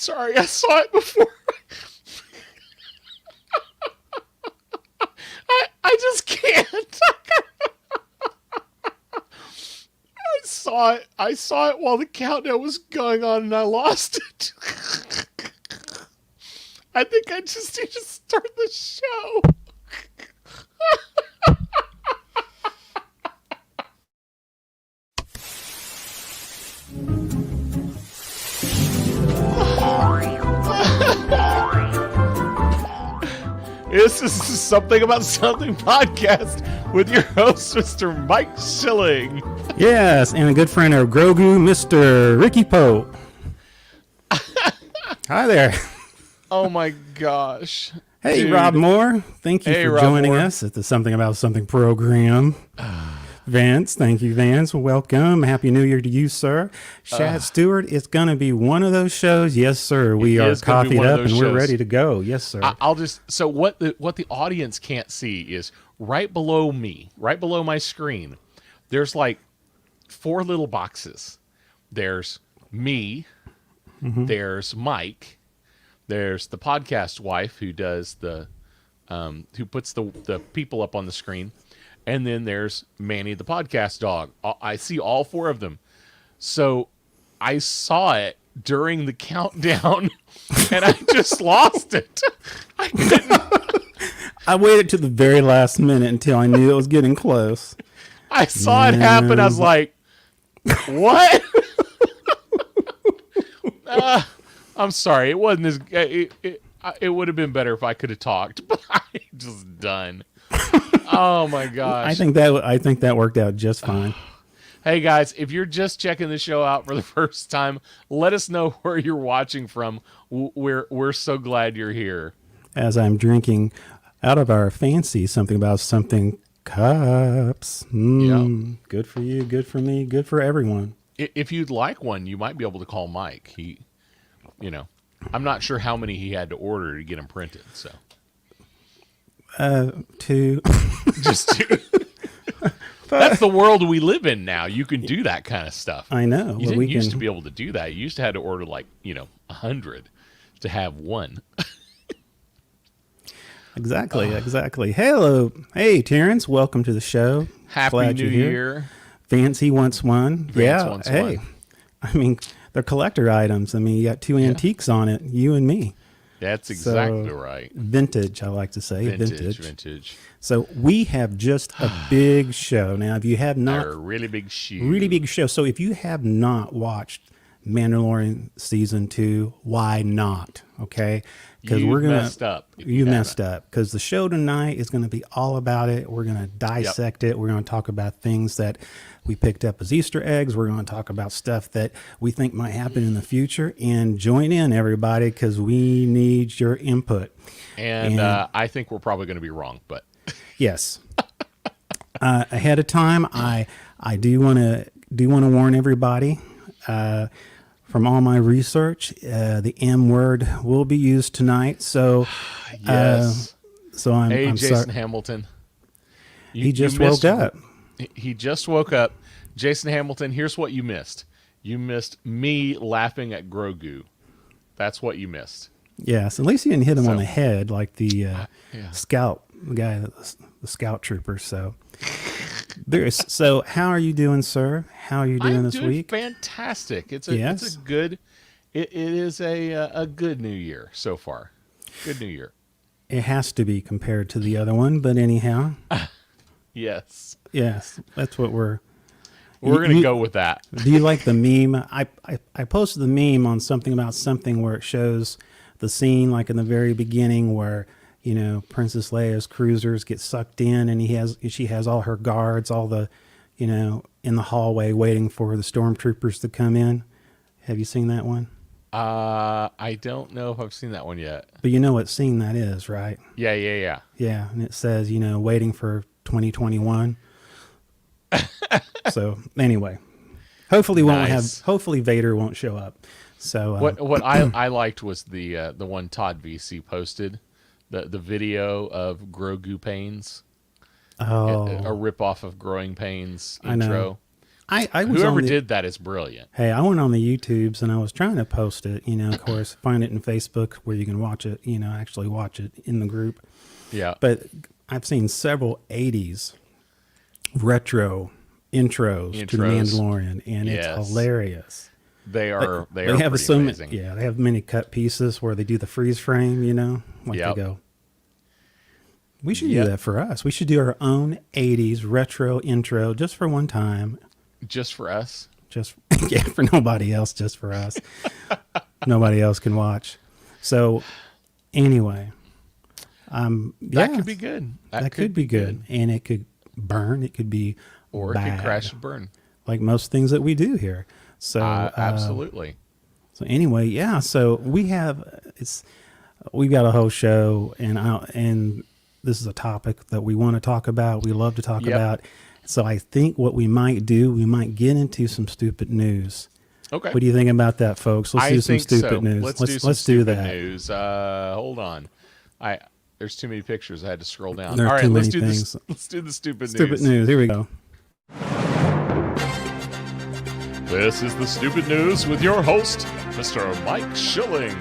sorry. I saw it before. I just can't. I saw it while the countdown was going on and I lost it. I think I just need to start the show. This is Something About Something podcast with your host, Mr. Mike Schilling. Yes, and a good friend of Grogu, Mr. Ricky Poe. Hi there. Oh my gosh. Hey, Dude. Rob Moore. Thank you for Rob joining Moore. us at the Something About Something program. Vance, thank you, Vance. Welcome. Happy New Year to you, sir. Shad Stewart, it's going to be one of those shows. Yes, sir. We are coffeeed up and we're ready to go. Yes, sir. So what the audience can't see is right below me, right below my screen, there's like 4 little boxes. There's me, there's Mike, there's the podcast wife who does who puts the people up on the screen. And then there's Manny the podcast dog. I see all 4 of them. So I saw it during the countdown, and I just lost it. I couldn't. I waited to the very last minute until I knew it was getting close. I saw it happen. I was like, what? I'm sorry. It wasn't as... It would have been better if I could have talked, but I just done. Oh my gosh. I think that worked out just fine. Hey guys, if you're just checking the show out for the first time, let us know where you're watching from. We're so glad you're here. As I'm drinking out of our fancy Something About Something cups. Good for you, good for me, good for everyone. If you'd like one, you might be able to call Mike. I'm not sure how many he had to order to get them printed, so. 2. Just 2. That's the world we live in now. You can do that kind of stuff. I know. You didn't used to be able to do that. You used to have to order 100 to have one. Exactly. Hello. Hey, Terrence. Welcome to the show. Happy Glad New you're here. Year. Fancy wants one. Wants hey. one. I mean, they're collector items. I mean, you got 2 antiques on it, you and me. That's exactly right. Vintage, I like to say. Vintage. So we have just a big show. Now, if you have not... A really big show. Really big show. So if you have not watched Mandalorian Season 2, why not? Okay? Because we're going to... messed up. You messed up. Because the show tonight is going to be all about it. We're going to dissect it. We're going to talk about things that we picked up as Easter eggs. We're going to talk about stuff that we think might happen in the future. And join in, everybody, because we need your input. And I think we're probably going to be wrong, but... Yes. Ahead of time, I do want to warn everybody... from all my research, the M word will be used tonight. So, yes. I'm Jason sorry. Hamilton. He just woke up. He just woke up. Jason Hamilton, here's what you missed. You missed me laughing at Grogu. That's what you missed. Yes, at least he didn't hit him on the head like the scout, the guy, the scout trooper. So, so how are you doing, sir? How are you doing this week? Fantastic. It is a good New Year so far. Good New Year. It has to be compared to the other one, but anyhow. Yes, that's what we're going to go with that. Do you like the meme? I posted the meme on Something About Something where it shows the scene like in the very beginning where Princess Leia's cruisers get sucked in and she has all her guards, all the in the hallway waiting for the stormtroopers to come in. Have you seen that one? I don't know if I've seen that one yet. But you know what scene that is, right? Yeah. Yeah, and it says, waiting for 2021. So anyway, hopefully hopefully Vader won't show up. So what I liked was the one Todd VC posted, the video of Grogu Pains. Oh, a ripoff of Growing Pains I intro. know. I was Whoever on the, did that is brilliant. hey, I went on the YouTubes and I was trying to post it, of course, find it in Facebook where you can watch it, actually watch it in the group. Yeah. But I've seen several 80s retro intros to The Mandalorian, and it's Yes. hilarious. They are They have pretty so amazing. many, yeah, they have many cut pieces where they do the freeze frame, like Yep. they go. We should Yep. do that for us. We should do our own 80s retro intro just for one time. Just for us. Just yeah, for nobody else, just for us. Nobody else can watch. So anyway, That could be good. That could be good. And it could burn. It could be Or it bad, could crash and burn. like most things that we do here. So Absolutely. So anyway, yeah. So we've got a whole show, and this is a topic that we want to talk about. We love to talk Yep. about. So I think what we might do, we might get into some stupid news. Okay. What do you think about that, folks? Let's do some think stupid so. news. Let's do do stupid that. news. Hold on. There's too many pictures. I had to scroll down. There are All right, too let's many do things. this. Let's do the stupid Stupid news. news. Here we go. This is the stupid news with your host, Mr. Mike Schilling.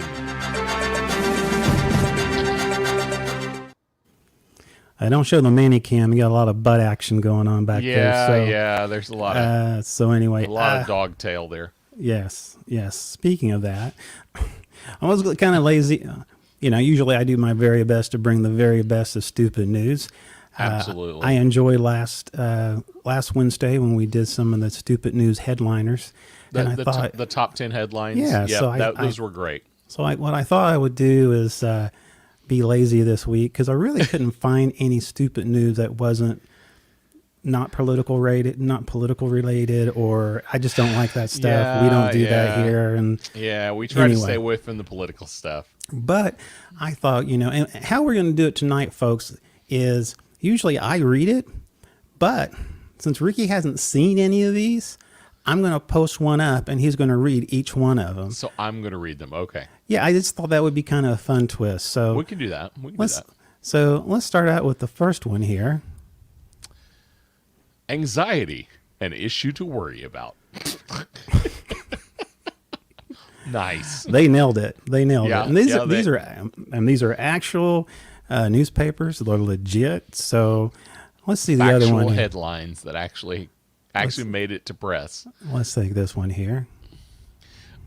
I don't show the mini cam. You got a lot of butt action going on back there. So, Yeah. There's a lot of So anyway, dog tail there. yes. Speaking of that, I was kind of lazy. Usually I do my very best to bring the very best of stupid news. Absolutely. I enjoyed last Wednesday when we did some of the stupid news headliners, and I thought the top 10 headlines. Yeah, so those were great. so. What I thought I would do is be lazy this week because I really couldn't find any stupid news that wasn't not political related, or I just don't like that stuff. We don't do that here, and Yeah, we try to Anyway. stay away from the political stuff. but I thought, and how we're going to do it tonight, folks, is usually I read it, but since Ricky hasn't seen any of these, I'm going to post one up and he's going to read each one of them. So I'm going to read them. Okay. Yeah, I just thought that would be kind of a fun twist. So We can do that. let's start out with the first one here. Anxiety, an issue to worry about. Nice. They nailed it. Yeah, And these are actual newspapers. They're legit. So let's see the other Actual one. Here. headlines that actually made it to press. Let's take this one here.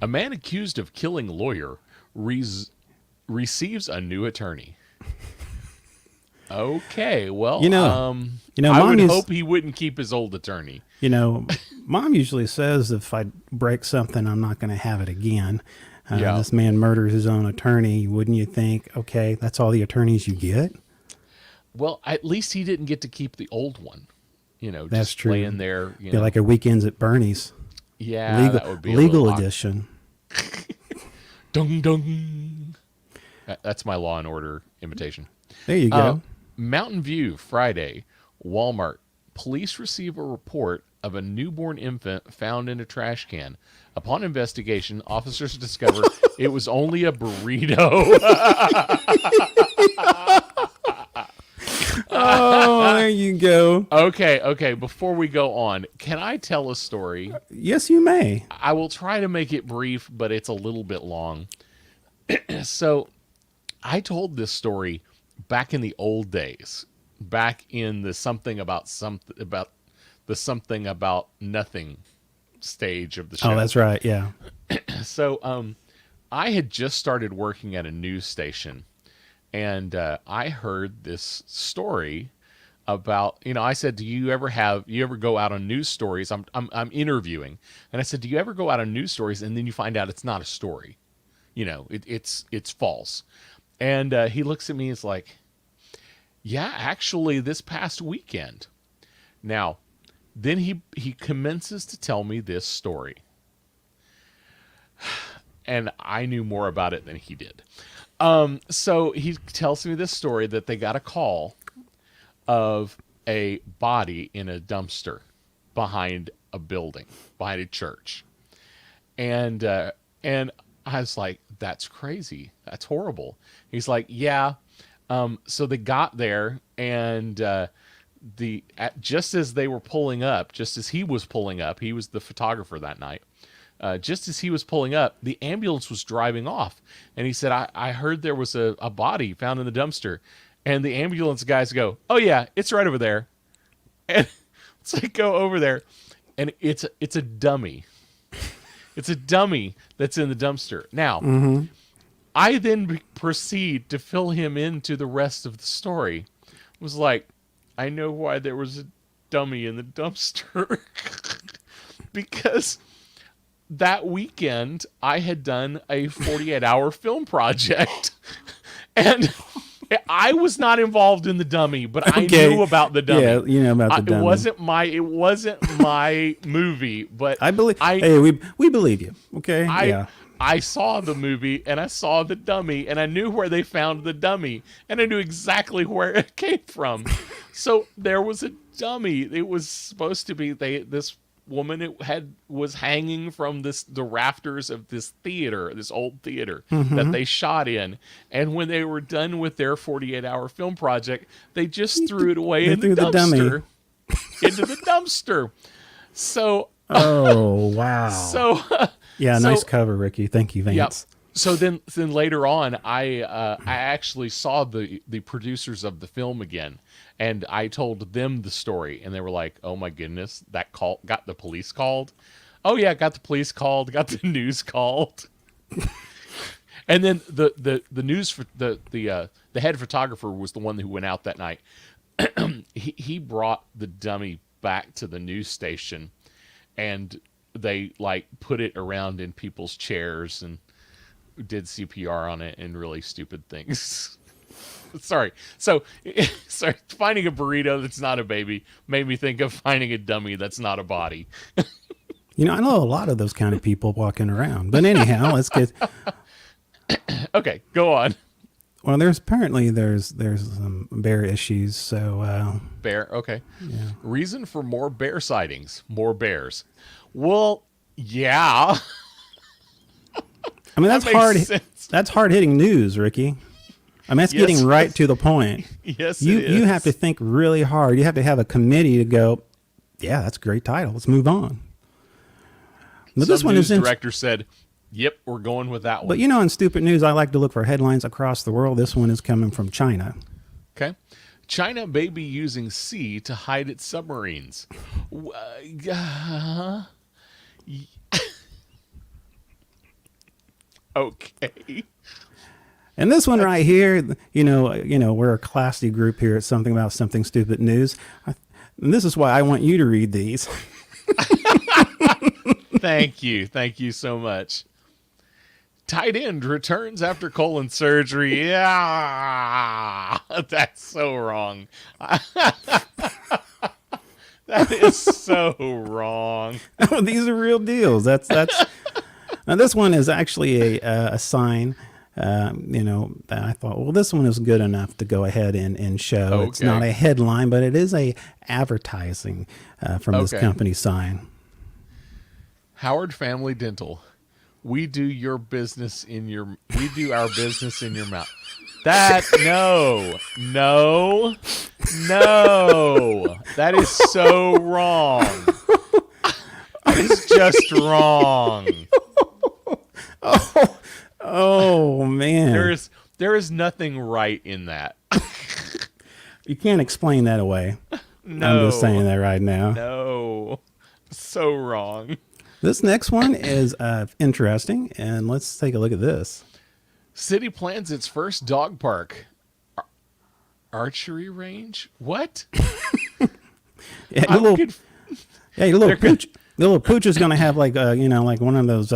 A man accused of killing lawyer receives a new attorney. Okay, well, I Mom would used- hope he wouldn't keep his old attorney. Mom usually says if I break something, I'm not going to have it again. Yeah. This man murders his own attorney. Wouldn't you think, okay, that's all the attorneys you get? Well, at least he didn't get to keep the old one. That's just true. laying there. Be like a Weekends at Bernie's. Yeah, that would be a legal little edition. Dung dung. That's my Law and Order imitation. There you go. Mountain View, Friday, Walmart. Police receive a report of a newborn infant found in a trash can. Upon investigation, officers discover it was only a burrito. Oh, there you go. Okay. Before we go on, can I tell a story? Yes, you may. I will try to make it brief, but it's a little bit long. So, I told this story back in the old days, back in the something about nothing stage of the show. Oh, that's right. Yeah. So, I had just started working at a news station, and I heard this story about, I said, do you ever go out on news stories? I'm interviewing, and I said, do you ever go out on news stories and then you find out it's not a story? It's false. And he looks at me and is like, yeah, actually this past weekend. Now, then he commences to tell me this story. And I knew more about it than he did. So he tells me this story that they got a call of a body in a dumpster behind a building, behind a church. And I was like, that's crazy. That's horrible. He's like, yeah. So they got there and just as they were pulling up, just as he was pulling up, he was the photographer that night. Just as he was pulling up, the ambulance was driving off, and he said, "I heard there was a body found in the dumpster," and the ambulance guys go, "Oh yeah, it's right over there," and so they go over there, and it's a dummy. It's a dummy that's in the dumpster. Now, I then proceed to fill him into the rest of the story. It was like, I know why there was a dummy in the dumpster. Because that weekend, I had done a 48-hour film project. And I was not involved in the dummy, but I knew about the dummy. Yeah, you know about the dummy. It wasn't my movie, but I believe. Hey, we believe you. Okay. I saw the movie and I saw the dummy and I knew where they found the dummy and I knew exactly where it came from. So there was a dummy. It was supposed to be this woman was hanging from the rafters of this old theater that they shot in, and when they were done with their 48-hour film project, they just threw it away in the dumpster, into the dumpster. So oh wow. So yeah, nice cover, Ricky. Thank you, Vance. Yep. So then later on, I actually saw the producers of the film again, and I told them the story, and they were like, "Oh my goodness, that got the police called." Oh yeah, got the police called, got the news called, and then the news for the head photographer was the one who went out that night. he brought the dummy back to the news station, and they like put it around in people's chairs and did CPR on it and really stupid things. Sorry. So, finding a burrito that's not a baby made me think of finding a dummy that's not a body. You know, I know a lot of those kind of people walking around. But anyhow, let's get... Okay, go on. Well, there's some bear issues, so... Bear, okay. Yeah. Reason for more bear sightings. More bears. Well, yeah. I mean, that's hard-hitting news, Ricky. I mean, that's getting right to the point. Yes, you have to think really hard. You have to have a committee to go, yeah, that's a great title. Let's move on. But this one director said, yep, we're going with that one. But you know, in stupid news, I like to look for headlines across the world. This one is coming from China. Okay. China may be using sea to hide its submarines. Okay. And this one right here, you know, we're a classy group here at Something About Something Stupid News. And this is why I want you to read these. Thank you so much. Tight end returns after colon surgery. Yeah, that's so wrong. That is so wrong. Oh, these are real deals. That's. Now this one is actually a sign. You know, that I thought, well, this one is good enough to go ahead and show. Okay. It's not a headline, but it is a advertising from this company sign. Howard Family Dental. We do our business in your mouth. That no. That is so wrong. That is just wrong. Oh man. There is nothing right in that. You can't explain that away. No. I'm just saying that right now. No. So wrong. This next one is interesting, and let's take a look at this. City plans its first dog park. Archery range? What? Yeah, your little pooch is going to have like like one of those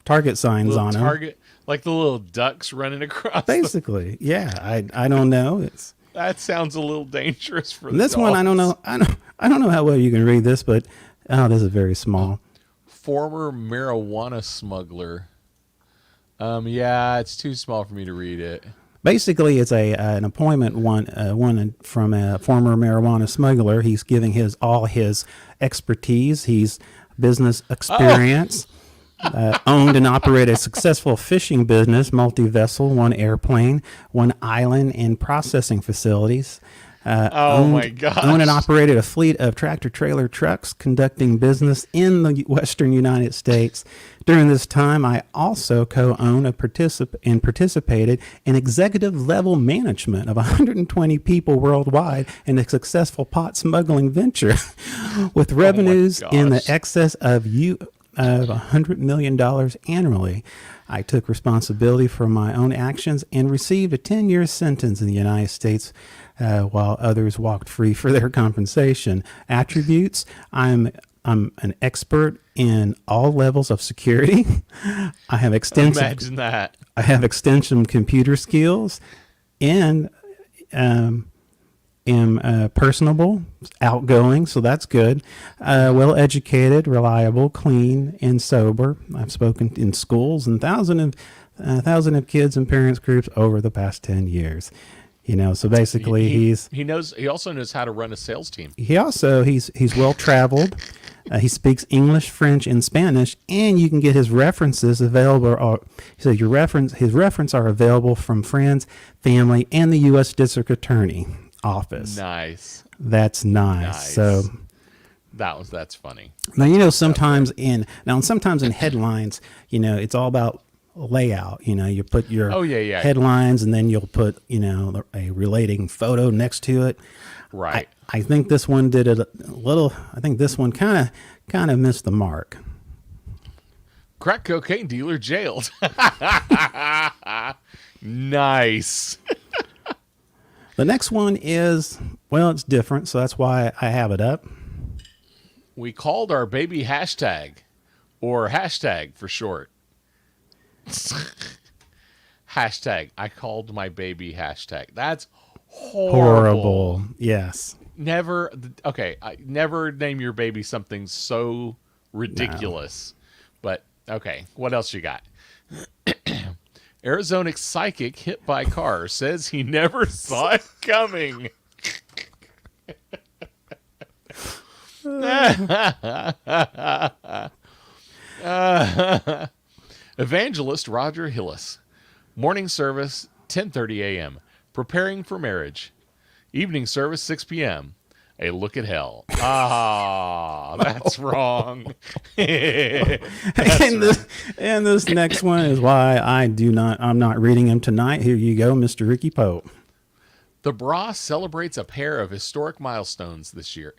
target signs on him. Like the little ducks running across. Basically, yeah. I don't know. That sounds a little dangerous for this dogs. one. I don't know. I don't know how well you can read this, but this is very small. Former marijuana smuggler. Yeah, it's too small for me to read it. Basically, it's an appointment one from a former marijuana smuggler. He's giving all his expertise, business experience, owned and operated a successful fishing business, multi-vessel, one airplane, one island, and processing facilities. Oh my gosh. Owned and operated a fleet of tractor-trailer trucks conducting business in the western United States. During this time, I also co-owned and participated in executive-level management of 120 people worldwide in a successful pot smuggling venture with revenues in the excess of $100 million annually. I took responsibility for my own actions and received a 10-year sentence in the United States, while others walked free for their compensation. Attributes: I'm an expert in all levels of security. I have extensive Imagine that. I have extensive computer skills, and am personable, outgoing, so that's good. Well educated, reliable, clean, and sober. I've spoken in schools and thousands of kids and parents groups over the past 10 years. So basically he also knows how to run a sales team. He's well traveled. He speaks English, French, and Spanish, and you can get his references available. So his reference are available from friends, family, and the U.S. District Attorney office. Nice. That's nice. So that's funny. Now sometimes in headlines, it's all about layout. You put your headlines, and then you'll put a relating photo next to it. Right. I think this one did it a little. I think this one kind of missed the mark. Crack cocaine dealer jailed. Nice. The next one is, it's different, so that's why I have it up. We called our baby hashtag, or hashtag for short. Hashtag. I called my baby hashtag. That's horrible. Yes. Never name your baby something so ridiculous. No. But okay, what else you got? Arizona psychic hit by car says he never saw it coming. Evangelist Roger Hillis. Morning service 10:30 a.m. Preparing for marriage. Evening service 6 p.m. A look at hell. Ah, that's wrong. And this next one is why I'm not reading him tonight. Here you go, Mr. Ricky Pope. The bra celebrates a pair of historic milestones this year.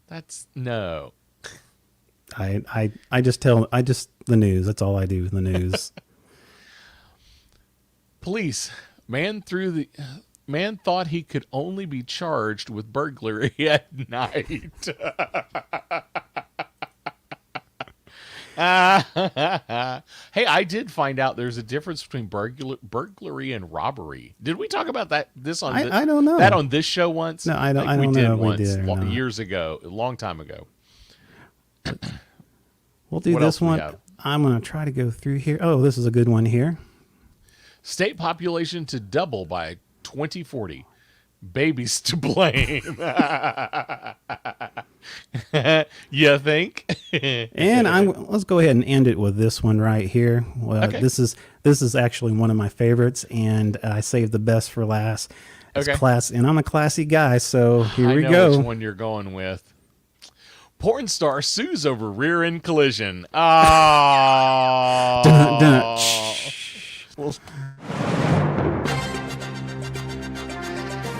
That's no. I just the news. That's all I do, the news. Police, man thought he could only be charged with burglary at night. Hey, I did find out there's a difference between burglary and robbery. Did we talk about that? I don't know. That on this show once? No, I don't know. We did once, years ago, a long time ago. We'll do this one. I'm going to try to go through here. Oh, this is a good one here. State population to double by 2040. Babies to blame. You think? And let's go ahead and end it with this one right here. Well, okay. This is actually one of my favorites, and I saved the best for last. It's class, and I'm a classy guy, so here we go. I know which one you're going with. Porn star sues over rear end collision. Ah. Dun, dun.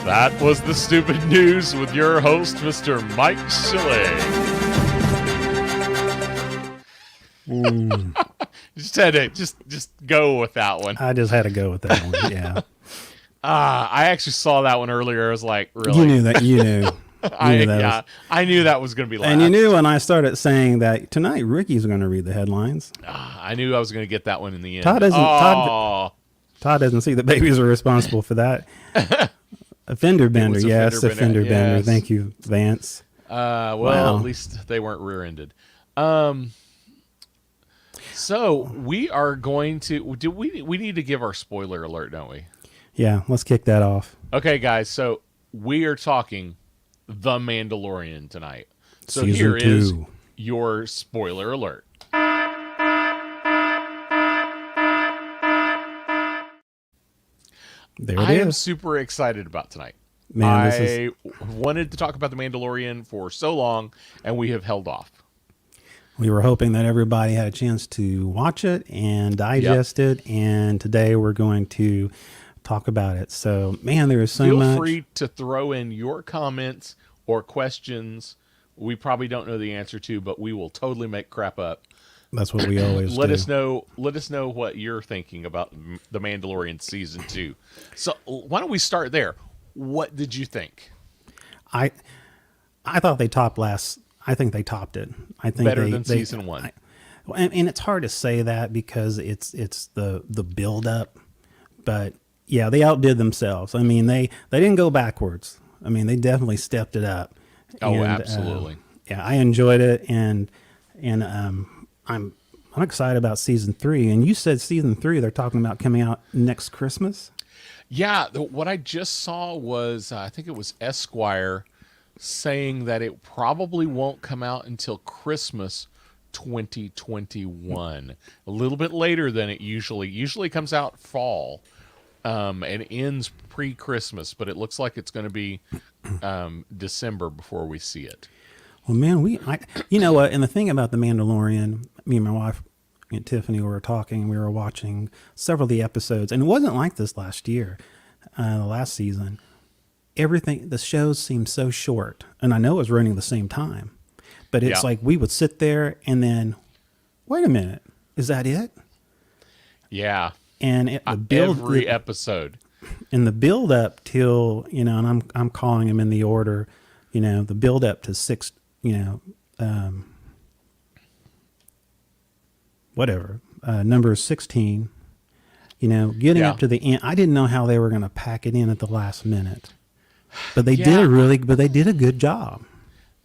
That was the stupid news with your host, Mr. Mike Shelley. Just had to just go with that one. I just had to go with that one. Yeah. I actually saw that one earlier. I was like, really? You knew that. You knew. I knew that was going to be last. And you knew when I started saying that tonight Ricky's going to read the headlines. I knew I was going to get that one in the end. Todd doesn't see the babies are responsible for that. Offender bender, yes, offender bender. Yes. Thank you, Vance. Wow. At least they weren't rear-ended. So we are going to we need to give our spoiler alert, don't we? Yeah, let's kick that off. Okay, guys. So we are talking The Mandalorian tonight. So Season here 2. is your spoiler alert. There it is. I am super excited about tonight. Man, this is I wanted to talk about the Mandalorian for so long, and we have held off. we were hoping that everybody had a chance to watch it and Yep. digest it, and today we're going to talk about it. So, man, there is so Feel much. free to throw in your comments or questions. We probably don't know the answer to, but we will totally make crap up. That's what we always Let do. us know. Let us know what you're thinking about the Mandalorian season 2. So why don't we start there? What did you think? I I thought they topped last. I think they topped it. I think Better they than they. season 1. And it's hard to say that because it's the build up, but yeah, they outdid themselves. I mean, they didn't go backwards. I mean, they definitely stepped it up. Oh, And, absolutely. yeah, I enjoyed it, and I'm excited about season 3. And you said season 3 they're talking about coming out next Christmas. Yeah, what I just saw was I think it was Esquire saying that it probably won't come out until Christmas 2021. A little bit later than it usually comes out fall, and ends pre-Christmas, but it looks like it's going to be December before we see it. Well, man, you know what? And the thing about the Mandalorian, me and my wife and Tiffany were talking. We were watching several of the episodes, and it wasn't like this last year, the last season. Everything, the shows seemed so short, and I know it was running the same time, but it's Yeah. like we would sit there and then, wait a minute, is that it? Yeah, And the build every episode. and the build up till and I'm calling them in the order, the build up to six, whatever, number 16, getting Yeah. up to the end. I didn't know how they were going to pack it in at the last minute, but they Yeah. they did a good job.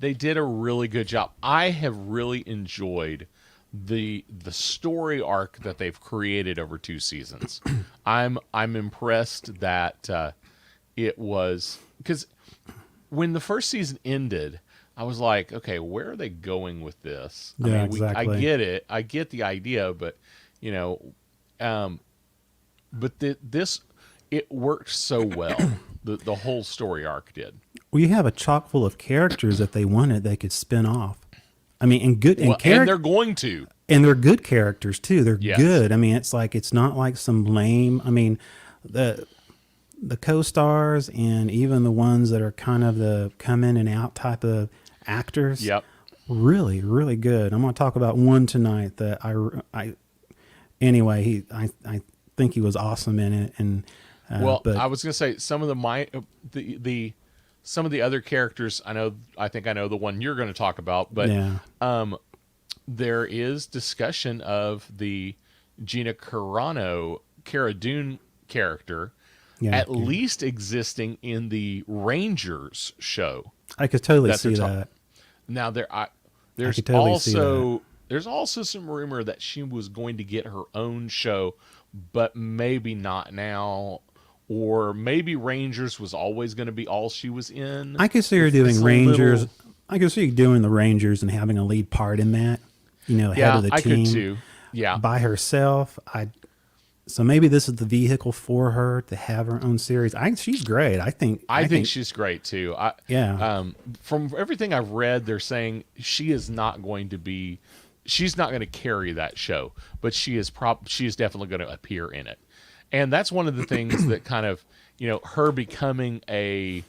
They did a really good job. I have really enjoyed the story arc that they've created over 2 seasons. I'm impressed that it was, because when the first season ended, I was like, okay, where are they going with this? Yeah, I exactly. I get it. I get the idea, but this, it worked so well. The whole story arc did. Well, you have a chock full of characters that they wanted they could spin off. I mean, and good and Well, and they're going to. and they're good characters too. They're Yes. good. I mean, it's not like some lame. I mean, the co-stars and even the ones that are kind of the come in and out type of actors. Yep. Really, really good. I'm going to talk about one tonight that I anyway, I think he was awesome in it. And Well, but I was going to say some of the some of the other characters. I think I know the one you're going to talk about, but yeah, there is discussion of the Gina Cara Dune character yeah, at least existing in the Rangers show. I could totally that see they're that. Now there's could totally see there's also some rumor that she was going to get her own show, but maybe not now, or maybe Rangers was always going to be all she was in. I could see her It's doing a Rangers. little- I could see her doing the Rangers and having a lead part in that. Head yeah, of the I team could too. Yeah, by herself. So maybe this is the vehicle for her to have her own series. She's great. I think she's great too. Yeah. From everything I've read, they're saying she's not going to carry that show, but she is definitely going to appear in it. And that's one of the things that kind of, her becoming a,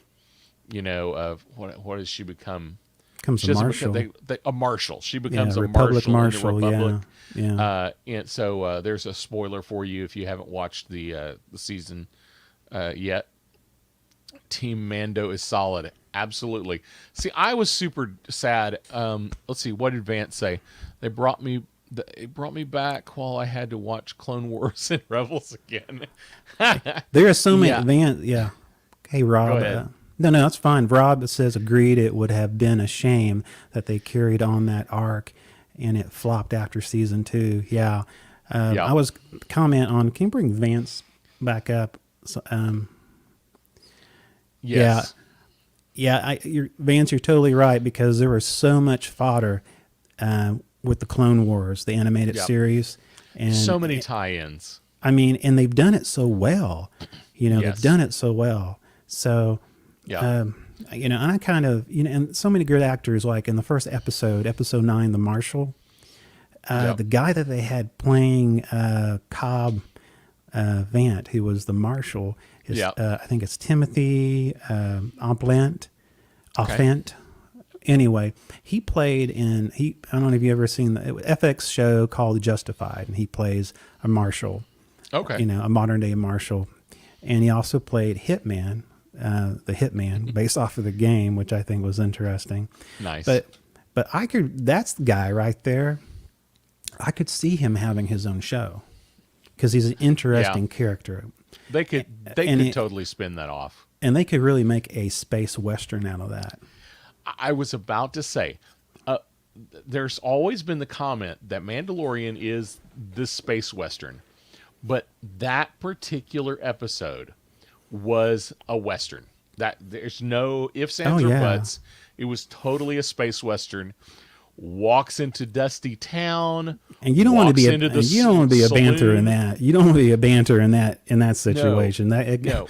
what does she become? Comes She a doesn't marshal. a marshal. She becomes a Republic marshal in the marshal. Republic. Yeah. And so there's a spoiler for you if you haven't watched the season yet. Team Mando is solid. Absolutely. See, I was super sad. Let's see, what did Vance say? It brought me back while I had to watch Clone Wars and Rebels again. There are so many. Yeah. Yeah. Hey, Rob. Go ahead. No, that's fine. Rob says agreed. It would have been a shame that they carried on that arc, and it flopped after season 2. Yeah. Yeah. I was comment on. Can you bring Vance back up? So, Yes. Yeah, Vance, you're totally right, because there was so much fodder with the Clone Wars, the animated Yep. series, and So many tie-ins. I mean, and they've done it so well. Yes. They've done it so well. So, Yeah. And I kind of, and so many good actors, like in the first episode 9, The Marshal, Yep. the guy that they had playing Cobb Vant, who was the Marshal, is, Yeah. I think it's Timothy Opplant. Okay. Offent. Anyway, he played I don't know if you ever seen the FX show called Justified, and he plays a marshal, Okay. a modern day marshal. And he also played Hitman, the Hitman, based off of the game, which I think was interesting. Nice. But that's the guy right there. I could see him having his own show because he's an interesting character. They could totally spin that off. And they could really make a space western out of that. I was about to say, there's always been the comment that Mandalorian is the space western, but that particular episode was a western. That there's no ifs, ands, or buts. It was totally a space western. Walks into Dusty Town, and you don't want to be a banter in that. You don't want to be a banter in that situation. No.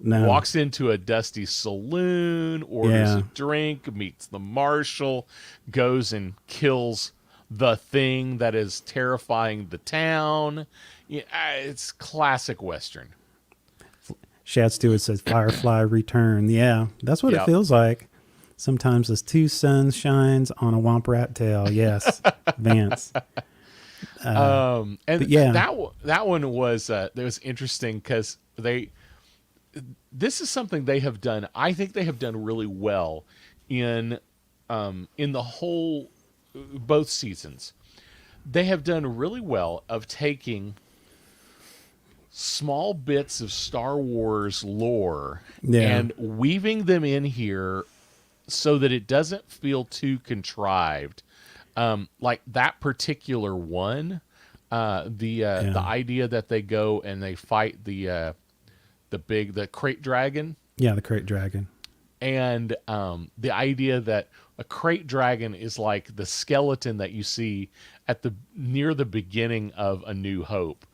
No. Walks into a dusty saloon, orders a drink, meets the marshal, goes and kills the thing that is terrifying the town. Yeah, it's classic Western. Shad Stewart says Firefly Return. Yeah, that's what it feels like. Sometimes the two suns shines on a womp rat tail. Yes, Vance. And that one was interesting because this is something they have done. I think they have done really well in the whole both seasons. They have done really well of taking small bits of Star Wars lore and weaving them in here so that it doesn't feel too contrived. Like that particular one, the idea that they go and they fight the crate dragon. Yeah, the crate dragon. And the idea that a crate dragon is like the skeleton that you see at near the beginning of A New Hope,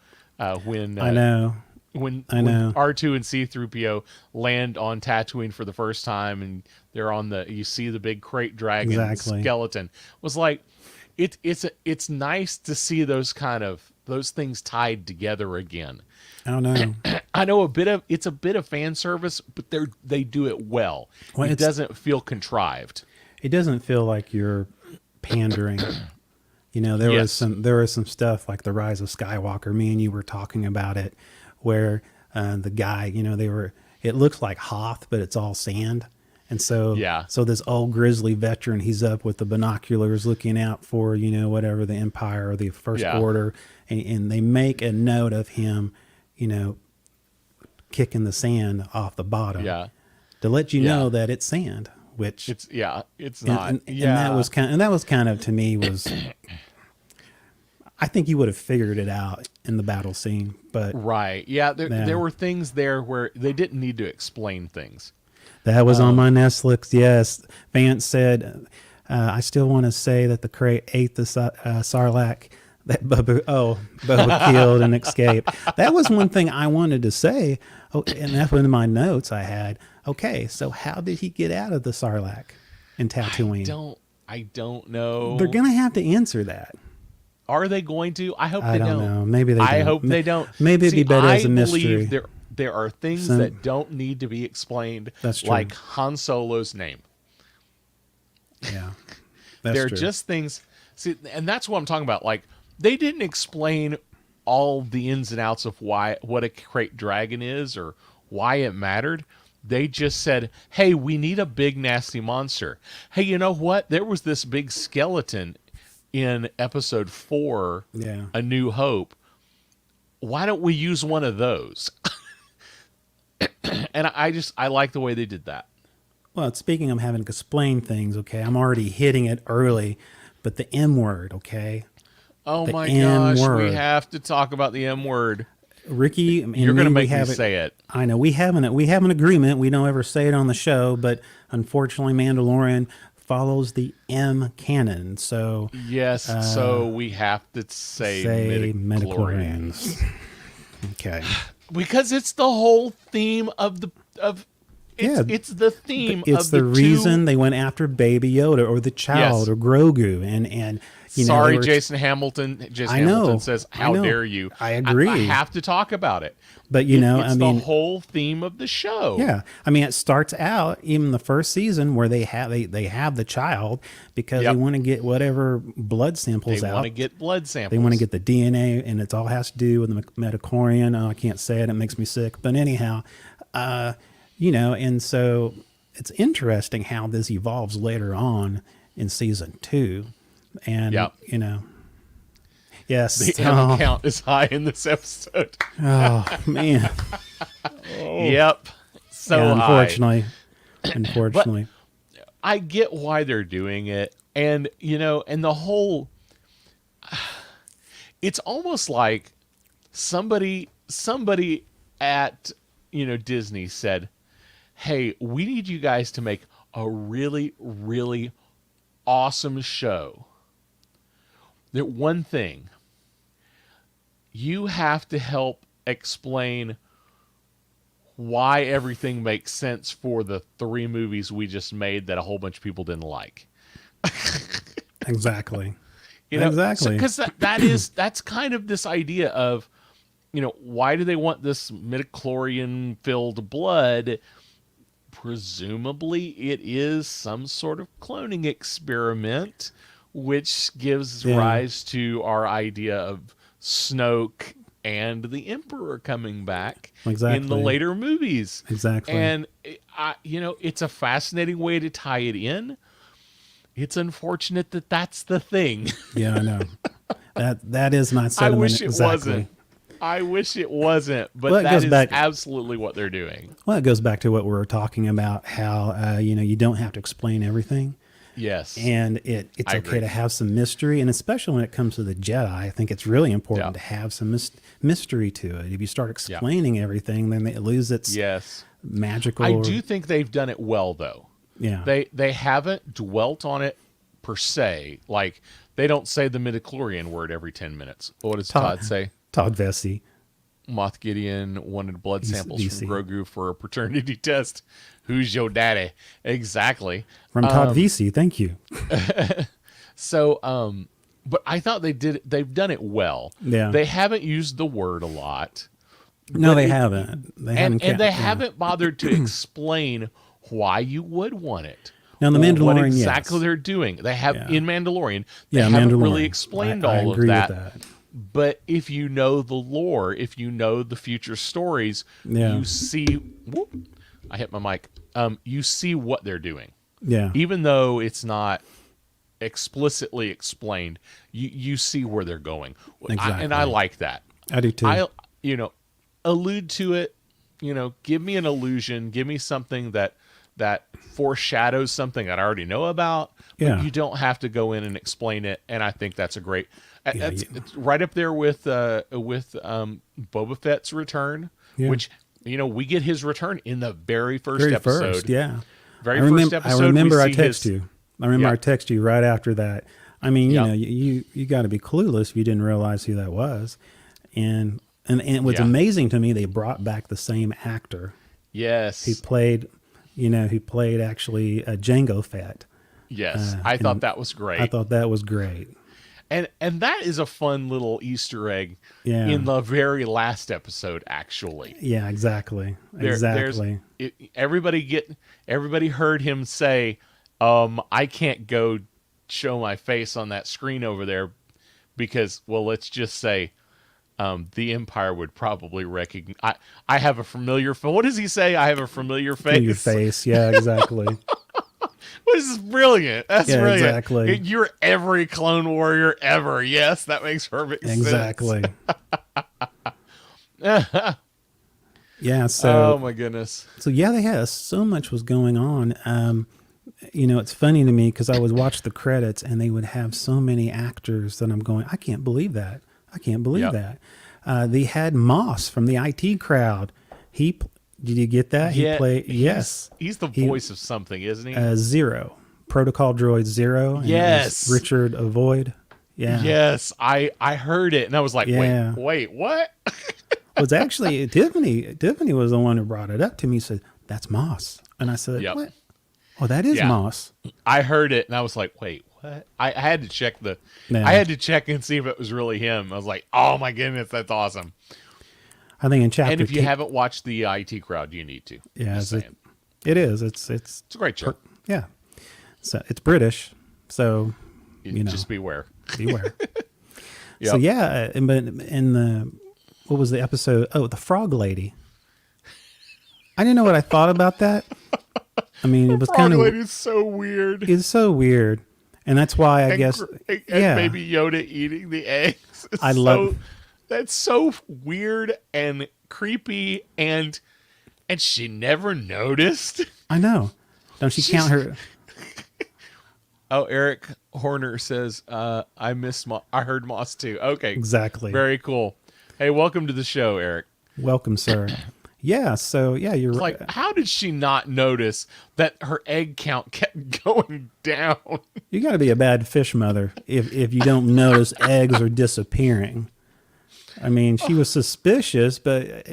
when when R2 and C-3PO land on Tatooine for the first time, and they're you see the big crate dragon skeleton. Was like, it's nice to see those things tied together again. I don't know. I know it's a bit of fan service, but they do it well. It doesn't feel contrived. It doesn't feel like you're pandering. There was some stuff like The Rise of Skywalker. Me and you were talking about it, where the guy, it looks like Hoth, but it's all sand. And so this old grizzly veteran, he's up with the binoculars looking out for, whatever, the Empire or the First Order. And they make a note of him, kicking the sand off the bottom to let you know that it's sand, which it's not. And that was kind of to me was, I think you would have figured it out in the battle scene, but there were things there where they didn't need to explain things. That was on my Netflix. Yes. Vance said, I still want to say that the crate ate the Sarlacc that Bubba killed and escaped. That was one thing I wanted to say. Oh, and that's one of my notes I had. Okay, so how did he get out of the Sarlacc in Tatooine? I don't know. They're going to have to answer that. Are they going to? I hope they don't. I don't know. Maybe they don't. I hope they don't. Maybe it'd be better as a mystery. There are things that don't need to be explained. That's true. Like Han Solo's name. Yeah. They're just things. See, and that's what I'm talking about. Like, they didn't explain all the ins and outs of what a crate dragon is or why it mattered. They just said, hey, we need a big nasty monster. Hey, you know what? There was this big skeleton in episode 4, A New Hope. Why don't we use one of those? And I like the way they did that. Well, speaking of having to explain things, okay, I'm already hitting it early, but the M word, okay? Oh my gosh, we have to talk about the M word. Ricky, you're going to make me say it. I know we have an agreement. We don't ever say it on the show, but unfortunately, Mandalorian follows the M canon. So yes, so we have to say midichlorians. Okay, because it's the whole theme of Yeah, it's the theme it's of the the reason two. they went after Baby Yoda or the child Yes. or Grogu, and you know they Sorry, were. Jason Hamilton. Jason I Hamilton know, says, I "How know, dare you?" I I agree. have to talk about it. But you know, I It's the mean, whole theme of the show. yeah, I mean, it starts out even the first season where they have the child because they Yep. want to get whatever blood They samples want out. to get blood They want to samples. get the DNA, and it all has to do with the metachlorian. Oh, I can't say it; it makes me sick. But anyhow, you know, and so it's interesting how this evolves later on in season 2, and Yep. you know, yes, The M count is high in this episode. oh man, Yep. So yeah, high. unfortunately, But unfortunately, I get why they're doing it. And, you know, and the whole, it's almost like somebody at, you know, Disney said, "Hey, we need you guys to make a really, really awesome show. That one thing, you have to help explain why everything makes sense for the 3 movies we just made that a whole bunch of people didn't like." exactly, You know, exactly. because that's kind of this idea of, you know, why do they want this midichlorian filled blood? Presumably, it is some sort of cloning experiment, which gives Yeah. rise to our idea of Snoke and the Emperor coming back in the Exactly. later movies. Exactly. And you know, it's a fascinating way to tie it in. It's unfortunate that that's the thing. Yeah, I know. That is my I sentiment. wish it exactly. wasn't. I wish it wasn't, but Well, it that goes is back- absolutely what they're doing. Well, it goes back to what we were talking about. How you know, you don't have to explain everything, Yes. and it's I okay agree. to have some mystery, and especially when it comes to the Jedi, I think it's really important Yeah. to have some mystery to it. If you start explaining everything, then it loses its Yes. magical. I do think they've done it well, though. Yeah. They haven't dwelt on it per se. Like, they don't say the midichlorian word every 10 minutes. What does Todd say? Todd Vesey. Moth Gideon wanted blood samples DC. from Grogu for a paternity test. Who's your daddy? Exactly. From Todd Vesey. Thank you. So, but I thought they've done it well. Yeah. They haven't used the word a lot. No, but they it- haven't. They haven't. And they yeah. haven't bothered to explain why you would want it. Now, the or Mandalorian, what exactly yes. they're doing. They have Yeah. in Mandalorian. They Yeah, haven't Mandalorian. really explained I all agree of that. with that. But if you know the lore, if you know the future stories, Yeah. you see. Whoop, I hit my mic. You see what they're doing, Yeah. even though it's not explicitly explained. You see where they're going, and I Exactly. like that. I do too. I allude to it. You know, give me an illusion. Give me something that foreshadows something that I already know about. But Yeah. you don't have to go in and explain it. And I think that's a great. It's yeah. right up there with Boba Fett's return, Yeah. which we get his return in the very first Very episode. first, yeah. Very I remember, first episode. I remember we I see text his- you. I remember Yeah. I text you right after that. I mean, Yeah. know, you got to be clueless if you didn't realize who that was. And it was Yeah. amazing to me they brought back the same actor. Yes. He played actually Jango Fett. Yes. I thought that was great. I thought that was great. And that is a fun little Easter egg Yeah. in the very last episode, actually. Yeah, exactly. There- exactly. Everybody heard him say, I can't go show my face on that screen over there because, well, let's just say the Empire would probably recognize. I have a familiar face. What does he say? I have a familiar face. In your face. Yeah, exactly. This is brilliant. That's Yeah, brilliant. exactly. You're every clone warrior ever. Yes, that makes perfect Exactly. sense. Yeah, so Oh my goodness. they had so much was going on. It's funny to me because I would watch the credits and they would have so many actors that I'm going, I can't believe that. I can't believe Yep. that. They had Moss from the IT crowd. Did you get that? He played, yes, He's the voice of something, isn't he? Zero, Protocol Droid Zero. and it was Yes. Richard Avoid. Yeah. Yes, I heard it and I was like, Yeah. wait, what? It was actually Tiffany was the one who brought it up to me. Said, that's Moss. And I said, Yep. what? Oh, that is Yeah. moss. I heard it and I was like, wait, what? I had to check Yeah. I had to check and see if it was really him. I was like, oh my goodness, that's awesome. I think in chapter And if you 10 haven't watched the IT Crowd, you need to. yeah, Just saying. it is. It's It's a great show. yeah. So it's British. So, Just beware. beware. Yep. So yeah, but in the what was the episode? Oh, the Frog Lady. I didn't know what I thought about that. I mean, it was Frog kind of Lady's so weird. it's so weird, and that's why I guess And yeah. Baby Yoda eating the eggs. It's I love- that's so weird and creepy, and she never noticed. I know. Don't she count her? Oh, Eric Horner says, I missed I heard Moss too. Okay. Exactly. Very cool. Hey, welcome to the show, Eric. Welcome, sir. Yeah. So yeah, you're It's like, how did she not notice that her egg count kept going down? You got to be a bad fish mother if you don't notice eggs are disappearing. I mean, she was suspicious, but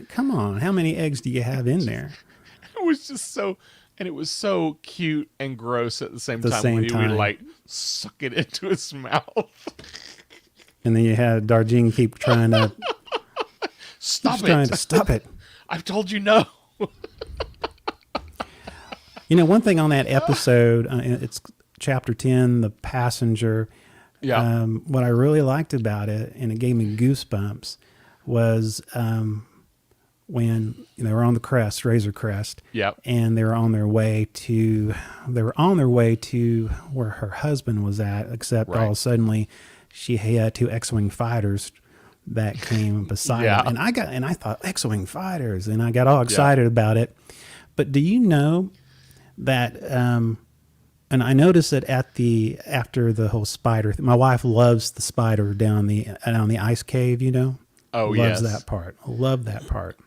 come on, how many eggs do you have in there? It was just so, and it was so cute and gross at the same time same when he would time. like suck it into his mouth. And then you had Darjeeling keep trying to Stop trying it. to stop it. I've told you no. You know, one thing on that episode, it's chapter 10, The Passenger. Yeah. What I really liked about it, and it gave me goosebumps, was when they were on the crest, Razor Crest, Yep. and they were on their way to where her husband was at. Except Right. all of a sudden, she had two X-wing fighters that came beside Yeah. her, and I thought X-wing fighters, and I got all excited about it. But do you know that? And I noticed that after the whole spider, my wife loves the spider down the ice cave. You know, Oh, loves yes. that part. I love that part.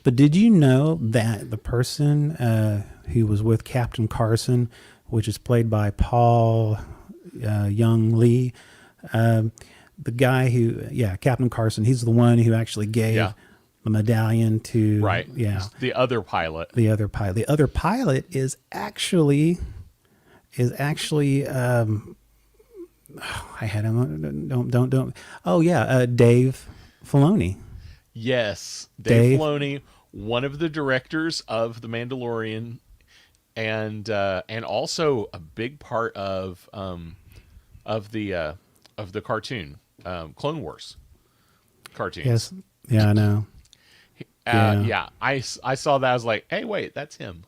But did you know that the person who was with Captain Carson, which is played by Paul Young Lee, the guy Captain Carson, he's the one who actually gave Yeah. the medallion to Right. Yeah, The other pilot. the other pilot. The other pilot is actually I had him. Don't. Oh yeah, Dave Filoni. Yes. Dave. Dave Filoni, one of the directors of The Mandalorian, and also a big part of the cartoon, Clone Wars cartoons. Yes. Yeah, I know. Yeah. I saw that. I was like, hey, wait, that's him.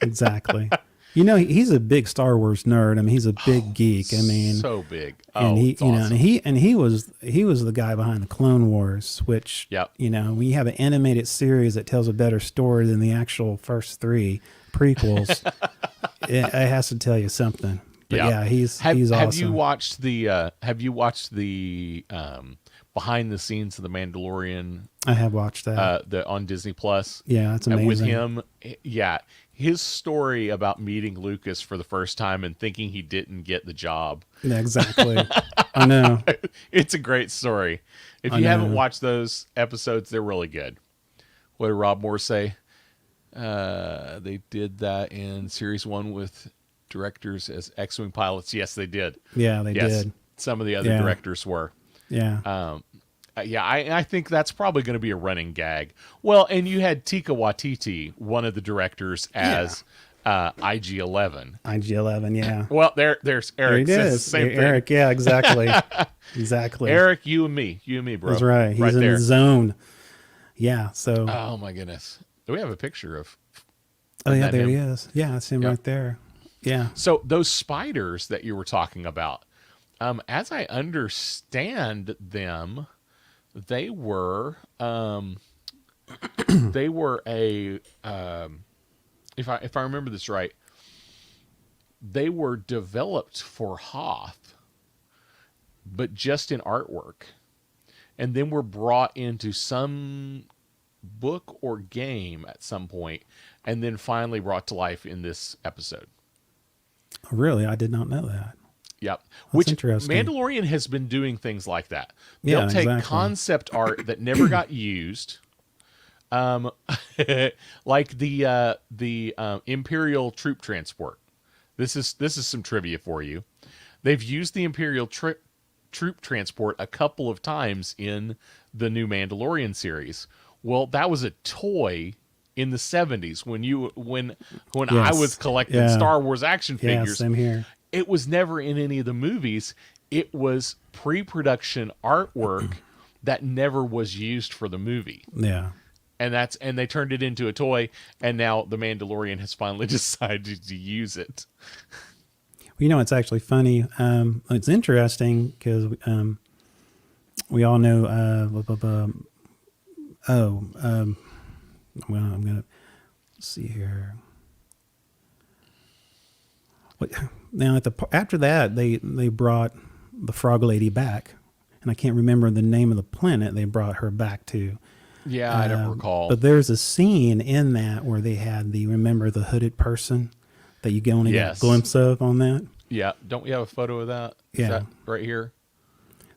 Exactly. You know, he's a big Star Wars nerd. I mean, he's a big geek. I mean, So big. and It's awesome. and he was the guy behind the Clone Wars, which Yep. you know, when you have an animated series that tells a better story than the actual first three prequels, it has to tell you something. But yeah, he's awesome. Have you watched the behind the scenes of the Mandalorian I have watched that. on Disney Plus? Yeah, that's amazing. With him, yeah, his story about meeting Lucas for the first time and thinking he didn't get the job. Yeah, exactly. I know. It's a great story. If I you haven't know. watched those episodes, they're really good. What did Rob Moore say? They did that in series 1 with directors as X-Wing pilots. Yes, they did. Yeah, they Yes, did. some of the other Yeah. directors were. Yeah. Yeah, I think that's probably going to be a running gag. Well, and you had Tika Waititi, one of the directors, as IG-11. IG-11, yeah. Well, there's There Eric. he Says the is. same thing. Eric, yeah, exactly. Exactly. Eric, you and me, bro. That's right. He's in there. the zone. Yeah, so. Oh my goodness, we have a picture of. Oh, yeah, that there him? he is. Yeah, that's him Yep. right there. Yeah. So those spiders that you were talking about, as I understand them, they were they were a if I remember this right, they were developed for Hoth, but just in artwork, and then were brought into some book or game at some point, and then finally brought to life in this episode. Really? I did not know that. Yep. Which interesting. Mandalorian has been doing things like that. Yeah, They'll take exactly. concept art that never got used, Um, like the Imperial troop transport. This is some trivia for you. They've used the troop transport a couple of times in the new Mandalorian series. Well, that was a toy in the 70s when I was Yes. collecting Yeah. Star Wars action Yeah. figures. Same here. It was never in any of the movies. It was pre-production artwork that never was used for the movie. Yeah. And they turned it into a toy, and now the Mandalorian has finally decided to use it. You know, it's actually funny. It's interesting because we all know. I'm gonna see here. What, now after that they brought the Frog Lady back, and I can't remember the name of the planet they brought her back to. Yeah, I don't recall. But there's a scene in that where they had remember the hooded person that you only get Yes. a glimpse of on that. Yeah, don't we have a photo of that? Is Yeah. that right here?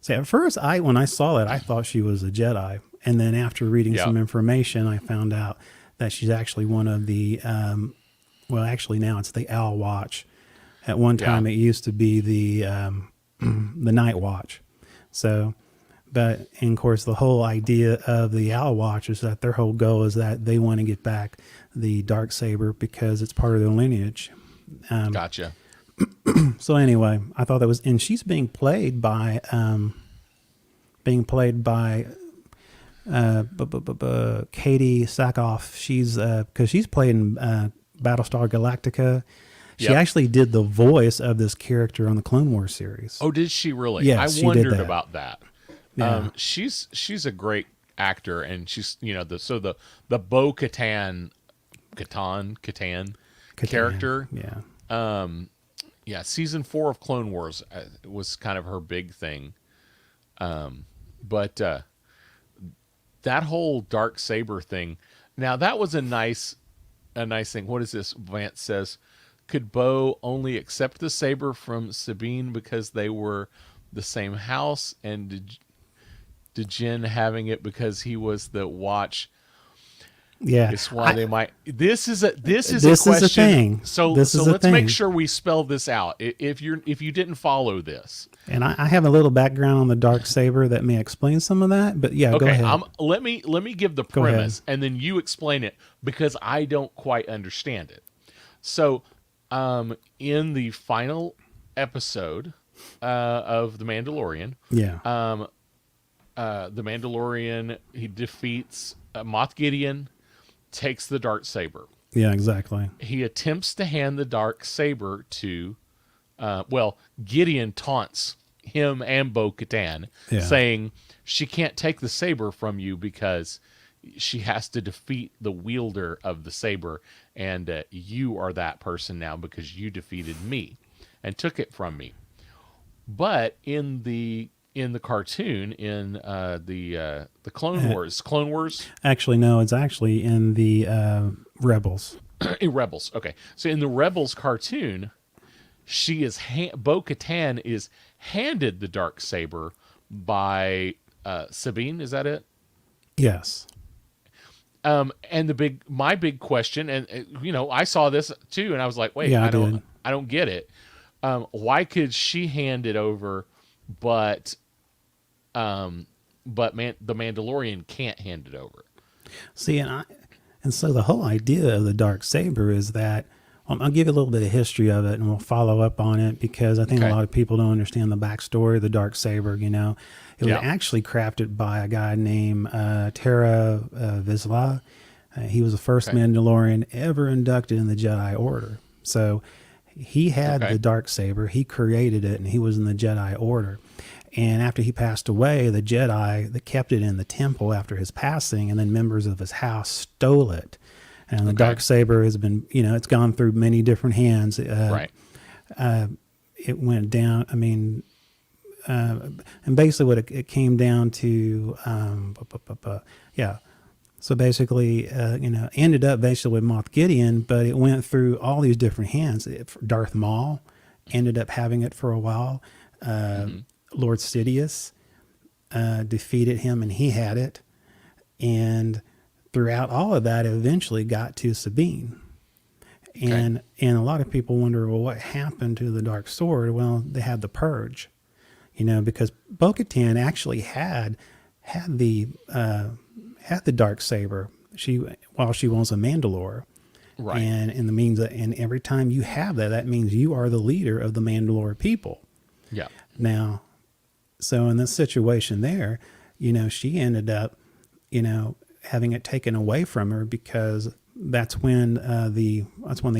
So at first, when I saw it, I thought she was a Jedi, and then after reading Yeah. some information, I found out that she's actually one of the. Well, actually now it's the Owl Watch. At one time, Yeah. it used to be the the Night Watch. So, and of course, the whole idea of the Owl Watch is that their whole goal is that they want to get back the dark saber because it's part of their lineage. Gotcha. So anyway, I thought that was, and she's being played by Katie Sackhoff. She's because she's played in Battlestar Galactica. She Yep. actually did the voice of this character on the Clone Wars series. Oh, did she really? Yes, she I did wondered that. about that. Yeah. She's a great actor, and she's the Bo Katan character. Yeah. Yeah, season 4 of Clone Wars was kind of her big thing. But that whole dark saber thing. Now that was a nice thing. What is this? Vance says, could Bo only accept the saber from Sabine because they were the same house, and did Jin having it because he was the watch? Yeah. It's why they might. This is a This question. is a thing. So This is a let's make thing. sure we spell this out. If you didn't follow this, And I have a little background on the dark saber that may explain some of that. But yeah, go okay. ahead. Let me give the Go ahead. premise, and then you explain it because I don't quite understand it. So, in the final episode of The Mandalorian, Yeah. the Mandalorian, he defeats Moff Gideon, takes the dark saber. Yeah, exactly. He attempts to hand the dark saber to, Gideon taunts him and Bo Katan, Yeah. saying she can't take the saber from you because she has to defeat the wielder of the saber, and you are that person now because you defeated me and took it from me. But in the cartoon, in the Clone Wars, Actually, no, it's actually in the Rebels. in Rebels. Okay, so in the Rebels cartoon, she is Bo Katan is handed the dark saber by Sabine. Is that it? Yes. And my big question, and I saw this too, and I was like, wait, Yeah, I I did. don't get it. Why could she hand it over, but the Mandalorian can't hand it over? See, and so the whole idea of the dark saber is that I'll give you a little bit of history of it, and we'll follow up on it because I think Okay. a lot of people don't understand the backstory of the dark saber. It was Yeah. actually crafted by a guy named Tara Vizsla. He was the first Okay. Mandalorian ever inducted in the Jedi Order. So he had Okay. the dark saber. He created it, and he was in the Jedi Order. And after he passed away, the Jedi that kept it in the temple after his passing, and then members of his house stole it. And the Okay. dark saber has been, it's gone through many different hands. Right. It went down. I mean, and basically what it came down to, yeah. So basically, ended up basically with Moff Gideon, but it went through all these different hands. Darth Maul ended up having it for a while. Lord Sidious defeated him, and he had it. And throughout all of that, it eventually got to Sabine. And a lot of people wonder, well, what happened to the dark sword? Well, they had the purge, because Bo-Katan actually had the dark saber. While she was a Mandalore, Right. And every time you have that, that means you are the leader of the Mandalore people. Yeah. Now, so in this situation there, she ended up, having it taken away from her, because that's when the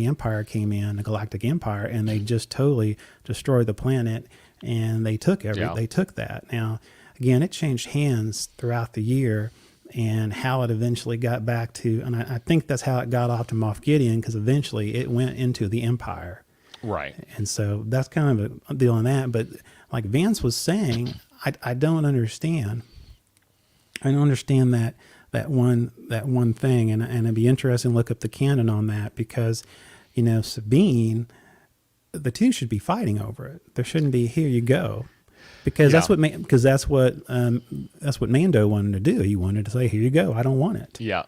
Empire came in, the Galactic Empire, and they just totally destroyed the planet, and they took they took that. Now, again, it changed hands throughout the year, and how it eventually got back to, and I think that's how it got off to Moff Gideon, because eventually it went into the Empire. Right. And so that's kind of a deal on that. But like Vance was saying, I don't understand. I don't understand that one thing, and it'd be interesting to look up the canon on that, because, Sabine, the two should be fighting over it. There shouldn't be, here you go, because that's what Mando wanted to do. He wanted to say, here you go, I don't want it. Yeah.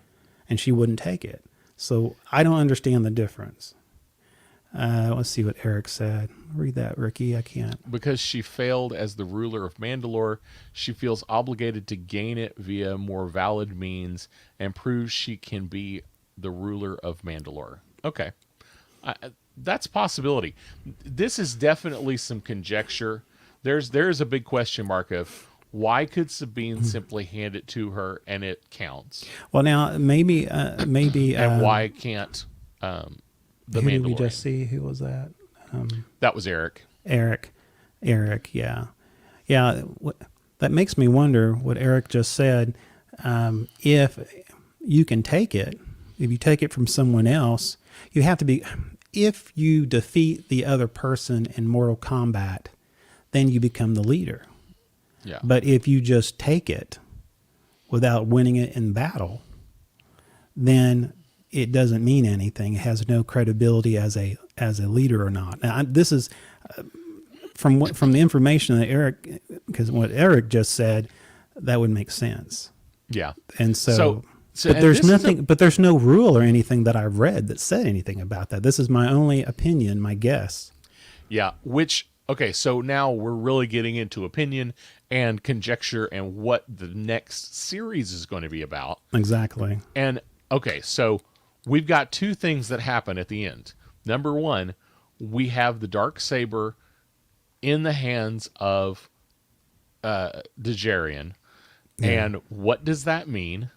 And she wouldn't take it. So I don't understand the difference. Let's see what Eric said. Read that, Ricky. I can't. Because she failed as the ruler of Mandalore, she feels obligated to gain it via more valid means and prove she can be the ruler of Mandalore. Okay. That's a possibility. This is definitely some conjecture. There's a big question mark of, why could Sabine simply hand it to her and it counts? Well, now maybe and why can't the who Mandalorian? did we just see? Who was that? That was Eric. Eric, yeah. That makes me wonder what Eric just said. If you can take it, if you take it from someone else, you have to be. If you defeat the other person in Mortal Kombat, then you become the leader. Yeah. But if you just take it without winning it in battle, then it doesn't mean anything. It has no credibility as a leader or not. Now, this is from the information that Eric, because what Eric just said, that would make sense. Yeah. And so but there's nothing, but there's no rule or anything that I've read that said anything about that. This is my only opinion, my guess. Yeah. Okay, so now we're really getting into opinion and conjecture and what the next series is going to be about. Exactly. And okay, so we've got two things that happen at the end. Number one, we have the Darksaber in the hands of Djarin. Yeah. And what does that mean?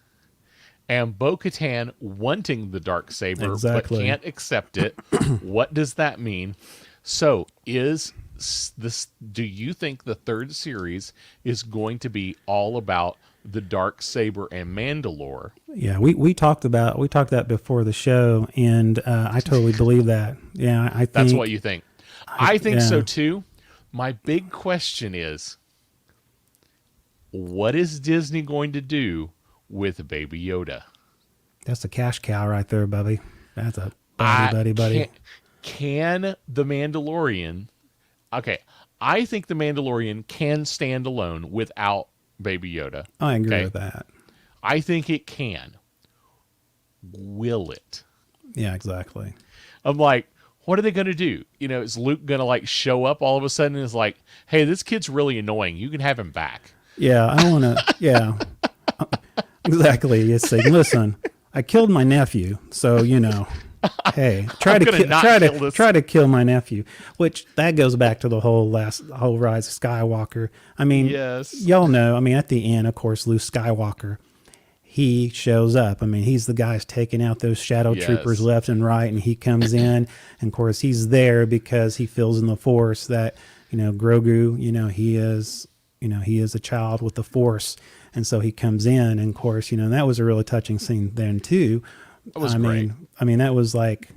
And Bo-Katan wanting the Darksaber but can't accept it. What does that mean? So do you think the third series is going to be all about the Darksaber and Mandalore? Yeah, we talked that before the show, and I totally believe that. Yeah, I think that's what you think. I think so too. My big question is, what is Disney going to do with Baby Yoda? That's a cash cow right there, Bubby. That's a buddy. Can the Mandalorian? Okay, I think the Mandalorian can stand alone without Baby Yoda. I agree with that. I think it can. Will it? Yeah, exactly. I'm like, what are they going to do? Is Luke going to like show up all of a sudden and is like, hey, this kid's really annoying. You can have him back. Yeah, I want to. Yeah, exactly. It's like, listen, I killed my nephew, so hey, try to kill my nephew. Which that goes back to the whole Rise of Skywalker. I mean, yes, y'all know. I mean, at the end, of course, Luke Skywalker, he shows up. I mean, he's the guy who's taking out those shadow troopers left and right, and he comes in, and of course, he's there because he feels in the Force that Grogu, he is a child with the Force, and so he comes in, and of course, that was a really touching scene then too. That was great. I mean, that was like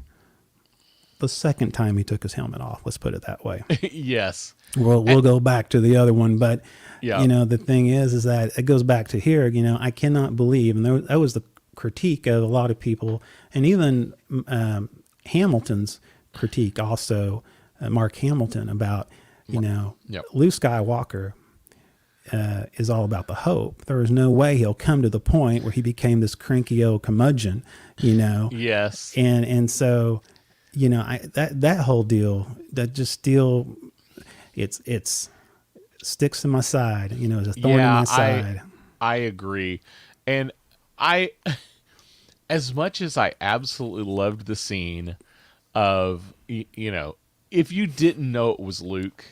the second time he took his helmet off. Let's put it that way. Yes. We'll go back to the other one, but the thing is that it goes back to here. I cannot believe, and that was the critique of a lot of people, and even Hamilton's critique also, Mark Hamilton, about Luke Skywalker. is all about the hope. There is no way he'll come to the point where he became this cranky old curmudgeon, you know. Yes. And so, you know, that whole deal, that just still, it's sticks in my side, you know, as a thorn in my side. I agree. And I, as much as I absolutely loved the scene of, you know, if you didn't know it was Luke,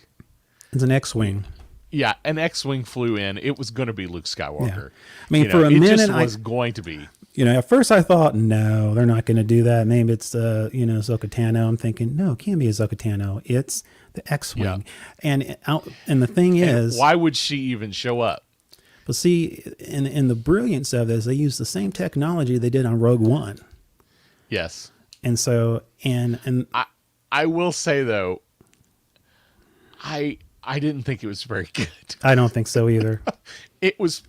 It's an X-wing. yeah, an X-wing flew in. It was going to be Luke Skywalker. Yeah. I mean, You for know, a it minute, just was going to be. you know, at first I thought, no, they're not going to do that. Maybe it's, you know, Ahsoka Tano. I'm thinking, no, it can't be Ahsoka Tano. It's the X-wing. Yeah. And the thing is, Why would she even show up? but see, in the brilliance of this, they use the same technology they did on Rogue One. Yes. And so, and I will say though, I didn't think it was very good. I don't think so either. It was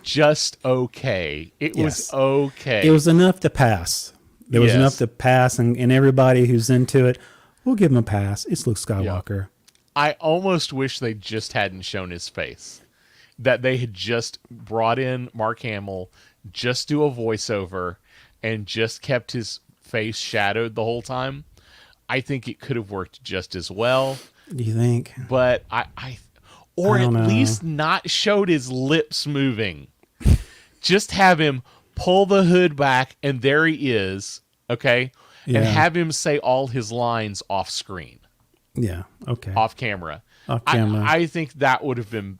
just okay. It was Yes. okay. It was enough to pass. There was Yes. enough to pass, and everybody who's into it, we'll give him a pass. It's Luke Skywalker. I almost wish they just hadn't shown his face. That they had just brought in Mark Hamill, just do a voiceover, and just kept his face shadowed the whole time. I think it could have worked just as well. Do you think? But or I at don't know. least not showed his lips moving. Just have him pull the hood back, and there he is, okay? Yeah. And have him say all his lines off screen, Yeah. Okay. off camera. Off camera. I think that would have been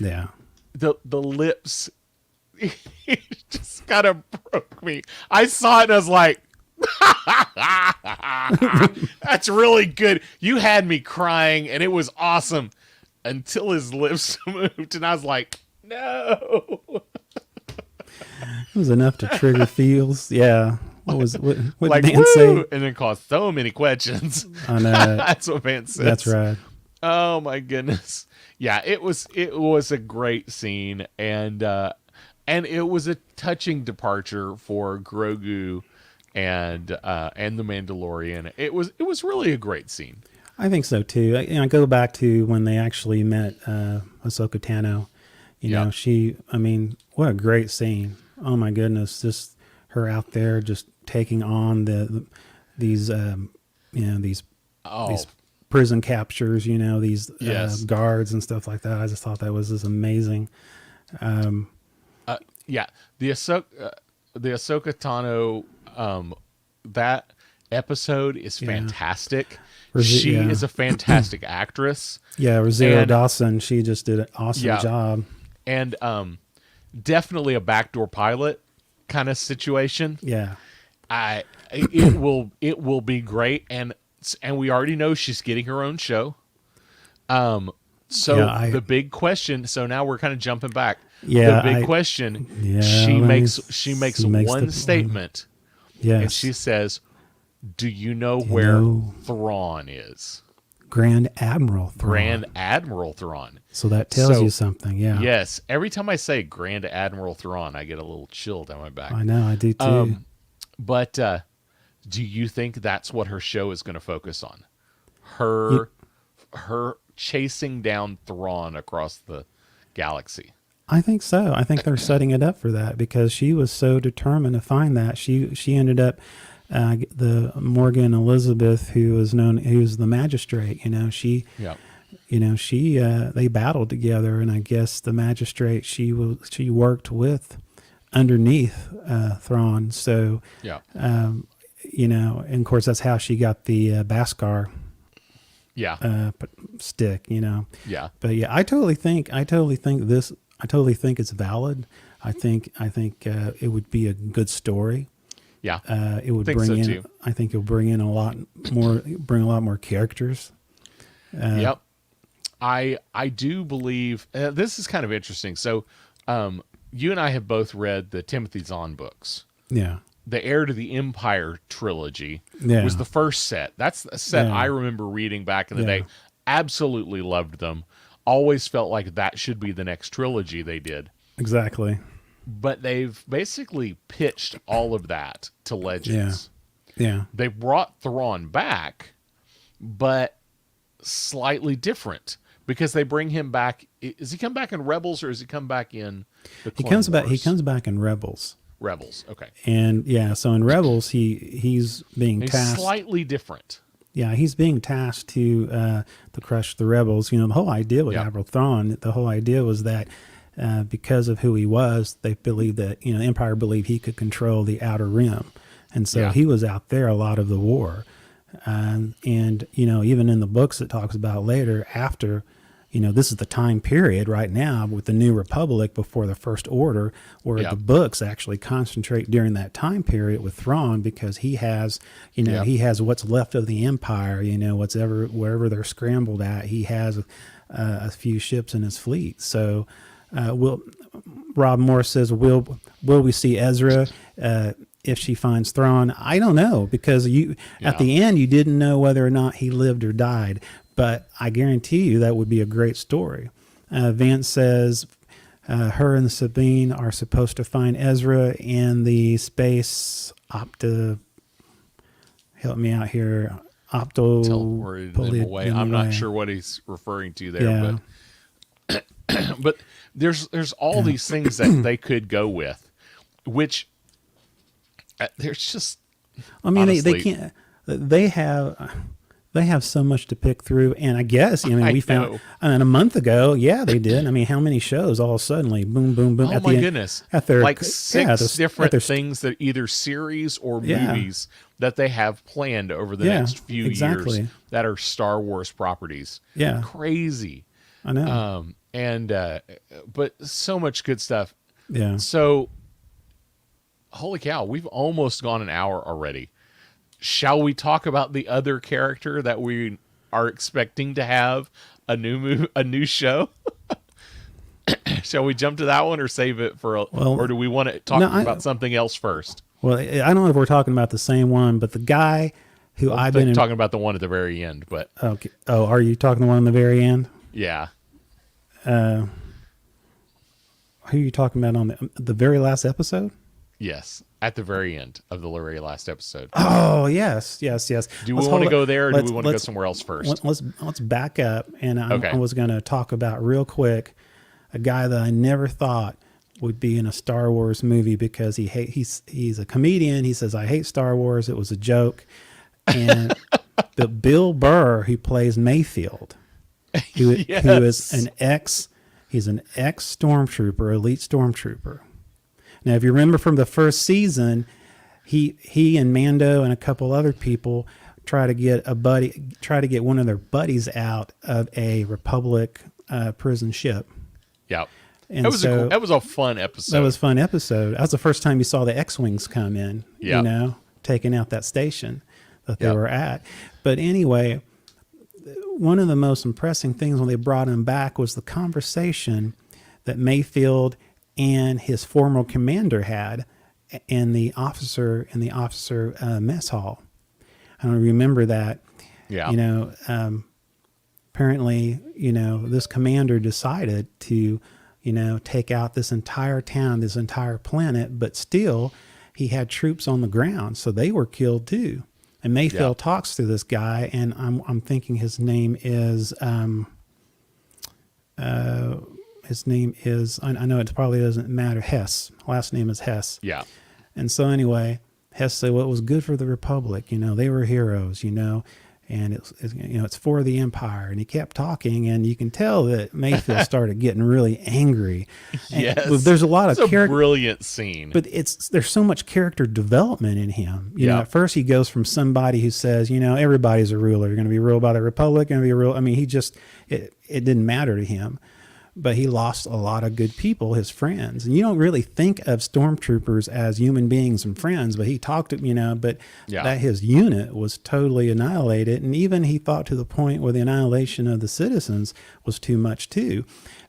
Yeah. the lips. It just kind of broke me. I saw it and I was like, that's really good. You had me crying, and it was awesome until his lips moved, and I was like, no. It was enough to trigger feels. Yeah. What Like, did Vance woo! say? And then caused so many questions. I know. That's what Vance says. That's right. Oh my goodness. Yeah, it was a great scene, and it was a touching departure for Grogu and the Mandalorian. It was really a great scene. I think so too. I go back to when they actually met Ahsoka Tano. You Yeah. know, I mean, what a great scene. Oh my goodness, just her out there just taking on these prison captures, you know, these Yes. guards and stuff like that. I just thought that was just amazing. Yeah, the Ahsoka Tano, that episode is fantastic. She Yeah. is a fantastic actress. Yeah, Rosario And- Dawson, she just did an awesome Yeah. job. And definitely a backdoor pilot kind of situation. Yeah. It will be great, and we already know she's getting her own show. So Yeah, the big question. So now we're kind of jumping back. Yeah, the big question. Yeah, she let me makes see, one the- statement, Yes. and she says, "Do you know where know- Thrawn is? Grand Admiral Thrawn. Grand Admiral Thrawn." So that tells So- you something. Yeah. Yes. Every time I say Grand Admiral Thrawn, I get a little chill down my back. I know. I do too. But do you think that's what her show is going to focus on? Her chasing down Thrawn across the galaxy. I think so. I think they're setting it up for that because she was so determined to find that. She ended up the Morgan Elizabeth, who's the magistrate. You know, she they battled together, and I guess the magistrate she worked with underneath Thrawn. So Yeah. you know, and of course that's how she got the Beskar Yeah. stick. You know. Yeah. But yeah, I totally think it's valid. I think it would be a good story. Yeah. It would Think bring so, in. too. I think it'll bring in a lot more characters. Yep. I do believe this is kind of interesting. So, you and I have both read the Timothy Zahn books. Yeah. The Heir to the Empire trilogy Yeah. was the first set. That's a set Yeah. I remember reading back in the Yeah. day. Absolutely loved them. Always felt like that should be the next trilogy they did. Exactly. But they've basically pitched all of that to Legends. Yeah. They brought Thrawn back, but slightly different because they bring him back. Does he come back in Rebels or does he come back in the He Clone comes back. He Wars? comes back in Rebels. Rebels. Okay. And yeah, so in Rebels, he's being He's tasked. slightly different. Yeah, he's being tasked to crush the rebels. You know, the whole idea with Yeah. Admiral Thrawn, the whole idea was that because of who he was, they believed that, you know, the Empire believed he could control the Outer Rim, and so Yeah. he was out there a lot of the war. And you know, even in the books, it talks about later after. You know, this is the time period right now with the New Republic before the First Order, where Yeah. the books actually concentrate during that time period with Thrawn, because he has, you know, Yeah. he has what's left of the Empire. You know, wherever they're scrambled at, he has a few ships in his fleet. So, Rob Moore says, will we see Ezra? If she finds Thrawn, I don't know, because at the end you didn't know whether or not he lived or died, but I guarantee you that would be a great story. Vance says her and Sabine are supposed to find Ezra in the space help me out here. Teleported them away. I'm not sure what he's referring to there, but but there's all these things that they could go with, which there's just. I mean, honestly, they can't. They have so much to pick through, and I guess we found. know. And a month ago, yeah, they did. I mean, how many shows all suddenly, boom, boom, boom. Oh my goodness! At their like six different their, things that either series or Yeah. movies that they have planned over the Yeah, next few exactly. years that are Star Wars properties. Yeah. Crazy. I know. But so much good stuff. Yeah. So, holy cow, we've almost gone an hour already. Shall we talk about the other character that we are expecting to have a new show? Shall we jump to that one or save it for or do we want to talk about something else first? Well, I don't know if we're talking about the same one, but the guy who I've been talking about the one at the very end, but okay. Oh, are you talking the one in the very end? yeah. Who are you talking about on the very last episode? Yes, at the very end of the very last episode. Oh, yes. Do we want to go there, or do we want to go somewhere else first? Let's back up, and Okay. I was going to talk about real quick a guy that I never thought would be in a Star Wars movie because he's a comedian. He says, "I hate Star Wars. It was a joke." And the Bill Burr who plays Mayfield, who is he's an ex stormtrooper, elite stormtrooper. Now, if you remember from the first season, he and Mando and a couple other people try to get one of their buddies out of a Republic prison ship. Yeah, And that was a fun episode. That was a fun episode. That was the first time you saw the X-wings come in. Yeah. You know, taking out that station that they were at. But anyway, one of the most impressive things when they brought him back was the conversation that Mayfield and his former commander had in the officer mess hall. I don't remember that. Yeah. You know, apparently, you know, this commander decided to, you know, take out this entire town, this entire planet, but still he had troops on the ground, so they were killed too. And Mayfield talks to this guy, and I'm thinking his name is I know it probably doesn't matter, Hess. Last name is Hess. Yeah. And so anyway, Hess said, well, it was good for the Republic. You know, they were heroes, you know, and it's for the Empire. And he kept talking, and you can tell that Mayfield started getting really angry. And Yes. there's a lot of character. Brilliant scene. But there's so much character development in him. You know, at first he goes from somebody who says, you know, everybody's a ruler. You're going to be ruled by the Republic. You're going to be ruled. I mean, it didn't matter to him. But he lost a lot of good people, his friends. And you don't really think of stormtroopers as human beings and friends, but he talked to, you know, that his unit was totally annihilated. And even he thought to the point where the annihilation of the citizens was too much too.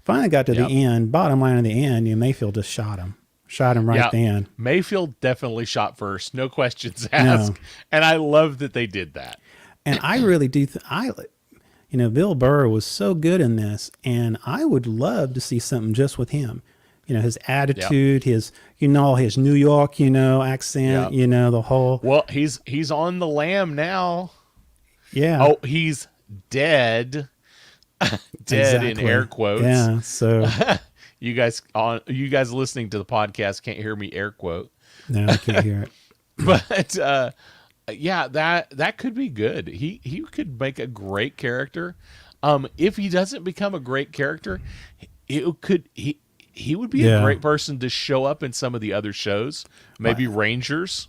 Finally got to the end, bottom line of the end, you know, Mayfield just shot him right at the end. Mayfield definitely shot first, no questions asked. No. And I love that they did that. And I really do. You know, Bill Burr was so good in this, and I would love to see something just with him. You know, his attitude, his New York, you know, accent, you know, the whole. Well, he's on the lam now. Yeah. Oh, he's dead. Dead in air quotes. Yeah. So You guys listening to the podcast can't hear me air quote. no, I can't hear it. But yeah, that could be good. He could make a great character. If he doesn't become a great character, he would be a great person to show up in some of the other shows, maybe Rangers.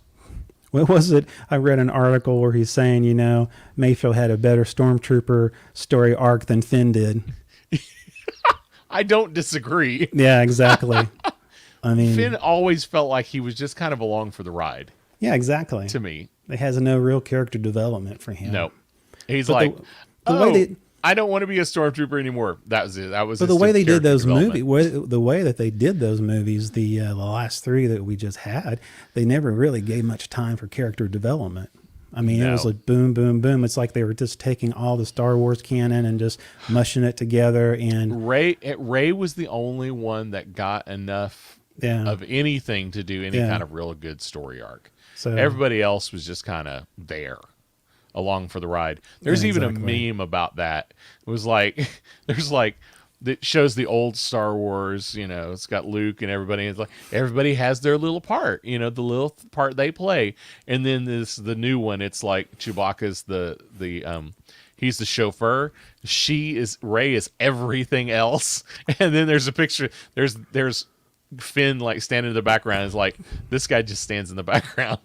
What was it? I read an article where he's saying, Mayfield had a better Stormtrooper story arc than Finn did. I don't disagree. Yeah, exactly. I mean, Finn always felt like he was just kind of along for the ride. Yeah, exactly. To me, it has no real character development for him. No, he's like, the way they, I don't want to be a stormtrooper anymore. That was it. That was. But the way they did those movies, the way that they did those movies, the last three that we just had, they never really gave much time for character development. I mean, it was like boom, boom, boom. It's like they were just taking all the Star Wars canon and just mushing it together. And Ray was the only one that got enough of anything to do any kind of real good story arc. So everybody else was just kind of there, along for the ride. There's even a meme about that. It was like, there's like, that shows the old Star Wars, it's got Luke and everybody. It's like everybody has their little part, the little part they play. And then the new one. It's like Chewbacca's he's the chauffeur. Rey is everything else. And then there's a picture. There's Finn like standing in the background. Is like this guy just stands in the background.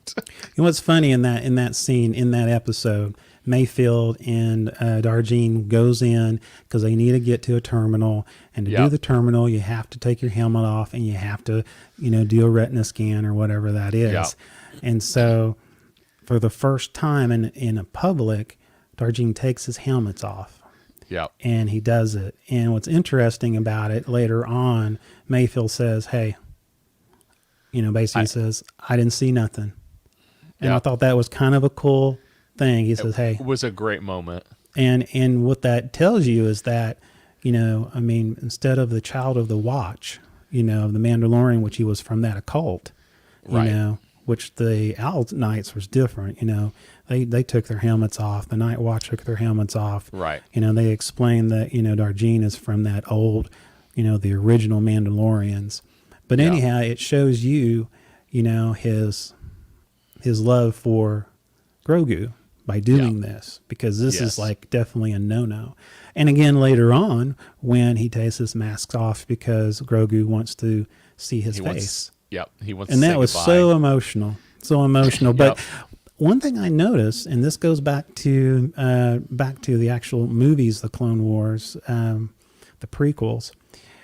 And what's funny in that scene in that episode, Mayfield and Darjean goes in because they need to get to a terminal, and to do the terminal, you have to take your helmet off and you have to, do a retina scan or whatever that is. Yep. And so, for the first time in a public, Darjean takes his helmets off. Yeah, and he does it. And what's interesting about it later on, Mayfield says, "Hey, basically says I didn't see nothing," and I thought that was kind of a cool thing. He says, "Hey," it was a great moment. And what that tells you is that, instead of the child of the watch, of the Mandalorian, which he was from that occult, which the Owl Knights was different, they took their helmets off. The Night Watch took their helmets off. Right. They explained that, Darjean is from that old, the original Mandalorians. But anyhow, it shows you, his love for Grogu by doing this, because this is like definitely a no-no. And again, later on, when he takes his mask off because Grogu wants to see his face. He wants and to that say was goodbye. so emotional. But one thing I noticed, and this goes back to the actual movies, the Clone Wars, the prequels,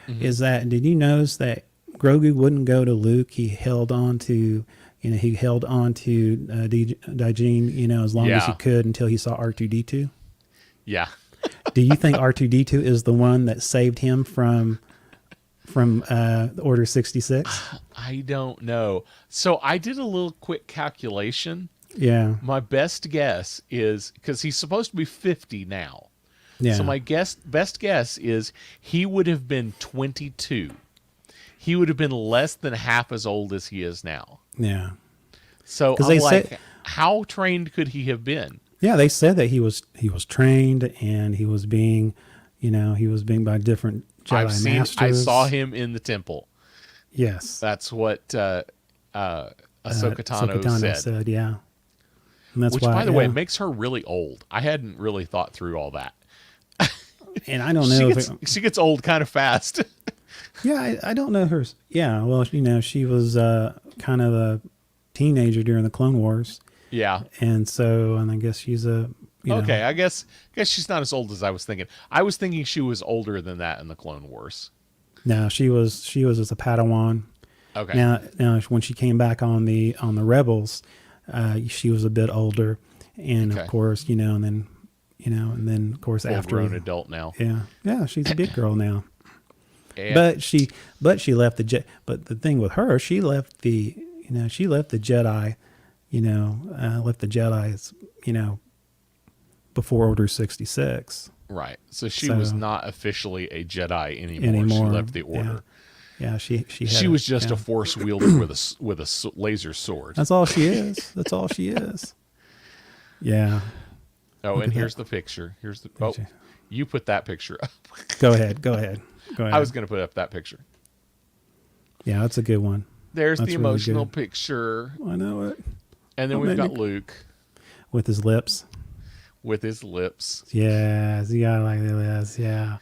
is that, did you notice that Grogu wouldn't go to Luke? He held on to Dijin, as long as he could until he saw R2-D2. Yeah. Do you think R2-D2 is the one that saved him from Order 66? I don't know. So I did a little quick calculation. Yeah. My best guess is, because he's supposed to be 50 now. Yeah. So my best guess is he would have been 22. He would have been less than half as old as he is now. Yeah. So I'm like, how trained could he have been? Yeah, they said that he was trained, and he was being by different Jedi masters. I saw him in the temple. Yes. That's what Ahsoka Tano said. Yeah. And that's which, by the way, makes her really old. I hadn't really thought through all that. And I don't know she gets old kind of fast. Yeah, I don't know her. Yeah, well, she was kind of a teenager during the Clone Wars. Yeah. And I guess she's okay, I guess she's not as old as I was thinking. I was thinking she was older than that in the Clone Wars. No, she was as a Padawan. Okay. Now when she came back on the Rebels, she was a bit older, and of course, and then of course full after grown adult now. Yeah, she's a big girl now. Yeah. But she left the But the thing with her, she left the Jedi, left the Jedi's, before Order 66. Right. So she was not officially a Jedi anymore. She left the Order. Yeah, she was just a Force wielder with a laser sword. That's all she is. That's all she is. Yeah. Oh, and here's the picture. You put that picture up. Go ahead. Go ahead. Go ahead. I was going to put up that picture. Yeah, that's a good one. There's That's the really emotional good. picture. I know it. And then Don't we've make got me- Luke With his lips. with his lips. Yes, you gotta like the lips. Yeah.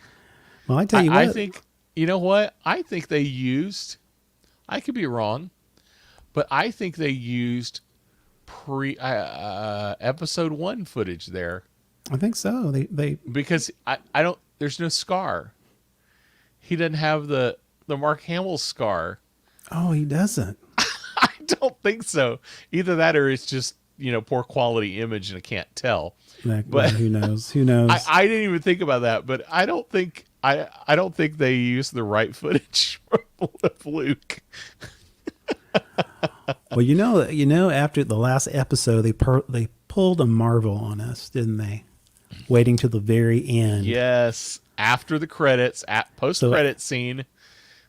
Well, I tell you I what. think, you know what? I think they used, I could be wrong, but I think they used episode 1 footage there I think so. They. because I don't, there's no scar. He doesn't have the Mark Hamill scar. Oh, he doesn't. I don't think so. Either that or it's just, poor quality image and I can't tell. Like, But- well, who knows? Who knows? I didn't even think about that, but I don't think I don't think they used the right footage of Luke. Well, after the last episode, they pulled a Marvel on us, didn't they? Waiting to the very end. Yes, after the credits, at post credit scene.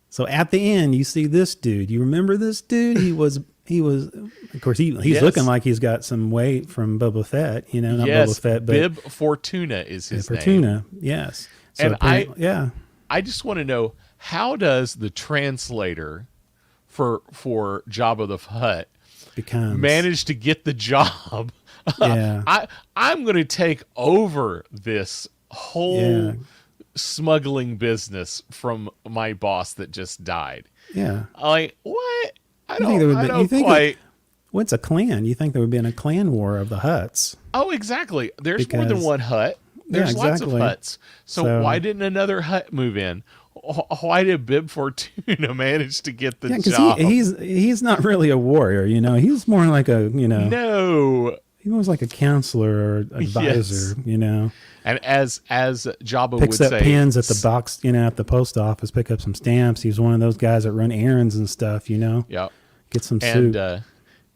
So at the end, you see this dude. You remember this dude? He was. Of course, he's Yes. looking like he's got some weight from Boba Fett. Not Yes, Boba Fett, but Bib Fortuna is his name. Fortuna. Yes. So And yeah. I just want to know, how does the translator for Jabba the Hutt Becomes manage to get the job? Yeah. I'm going to take over this whole Yeah. smuggling business from my boss that just died. Yeah. Like, what? I You think there would don't, I be- don't you think quite. What's a clan? You think there would be a clan war of the Hutts? Oh, exactly. There's more than Because- one hut. There's lots of exactly. huts. So why didn't another hut move in? Why did Bib Fortuna manage to get the Yeah, job? because he's not really a warrior. He's more like a No. he was like a counselor or advisor. And as Jabba Picks would up say, pins at the box. At the post office. Pick up some stamps. He's one of those guys that run errands and stuff. yeah. Get some soup.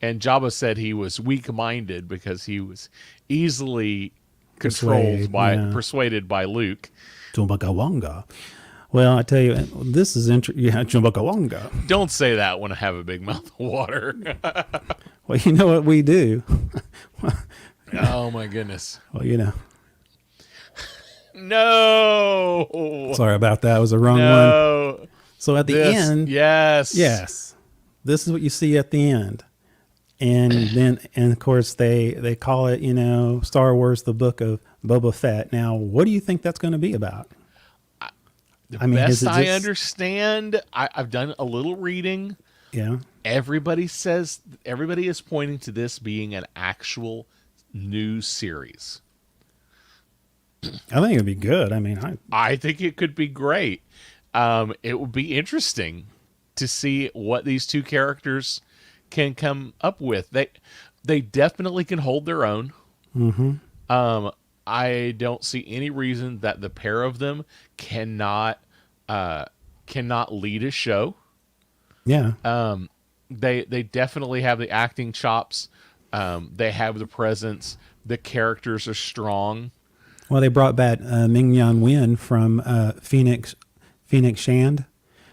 And Jabba said he was weak-minded because he was easily persuaded by Luke. Chumbakawanga. Well, I tell you, this is interesting. Yeah, Chumbakawanga. Don't say that when I have a big mouth of water. Well, you know what we do. Oh my goodness. Well, No. sorry about that. It was the wrong one. No. So at the This- end, Yes. yes, this is what you see at the end. And then, and of course, they call it, Star Wars, the Book of Boba Fett. Now, what do you think that's going to be about? The I mean, is best it I just- understand, I've done a little reading. Yeah. Everybody is pointing to this being an actual new series. I think it'd be good. I mean, I think it could be great. It would be interesting to see what these two characters can come up with. They definitely can hold their own. mm-hmm. I don't see any reason that the pair of them cannot lead a show. Yeah. They definitely have the acting chops. They have the presence. The characters are strong. Well, they brought back Ming Yan Wen from Phoenix Shand,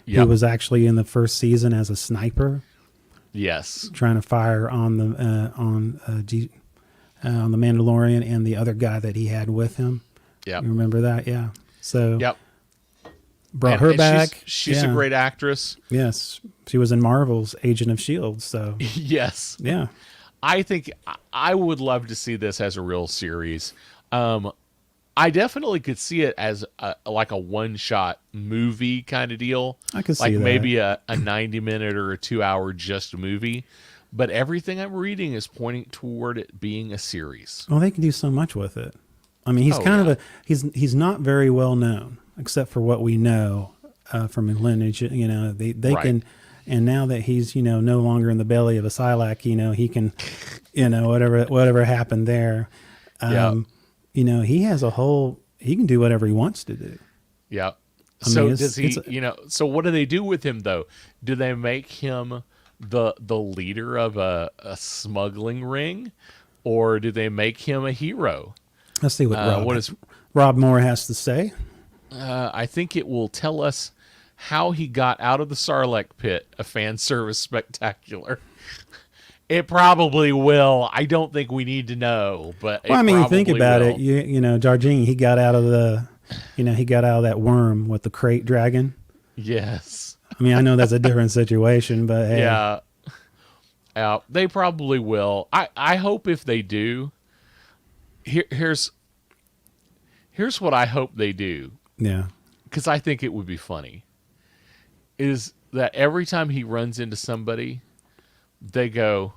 Yep. who was actually in the first season as a sniper, Yes. trying to fire on the Mandalorian and the other guy that he had with him. Yep. You remember that? Yeah. So Yep. brought her And back. She's Yeah. a great actress. Yes, she was in Marvel's Agent of Shield. So Yes. yeah, I think I would love to see this as a real series. I definitely could see it as like a one-shot movie kind of deal. I could see like that. maybe a 90-minute or a 2-hour just movie. But everything I'm reading is pointing toward it being a series. well, they can do so much with it. I mean, he's he's not very well known except for what we know from his lineage. They Right. can, and now that he's no longer in the belly of a Silac, he can, whatever happened there. He has he can do whatever he wants to do. Yeah. I So mean, does he? So what do they do with him though? Do they make him the leader of a smuggling ring, or do they make him a hero? Let's see what what is? Rob Moore has to say. I think it will tell us how he got out of the Sarlacc pit. A fan service spectacular. It probably will. I don't think we need to know, but Well, I mean, you think about it. Jar Jar Jar Jean, he got out of the he got out of that worm with the crate dragon. Yes. I mean, I know that's a different situation, but hey. Yeah. They probably will. I hope if they do, here's what I hope they do. Yeah. Because I think it would be funny. Is that every time he runs into somebody, they go,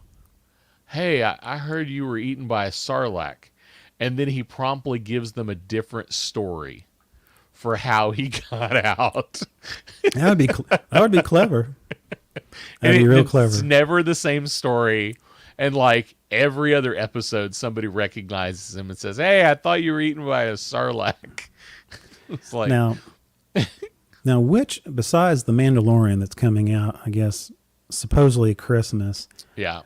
"Hey, I heard you were eaten by a sarlacc," and then he promptly gives them a different story for how he got out. That would be clever. That'd be real clever. It's never the same story. And like every other episode, somebody recognizes him and says, "Hey, I thought you were eaten by a sarlacc." It's like now, which besides the Mandalorian that's coming out, I guess supposedly Christmas. Yeah.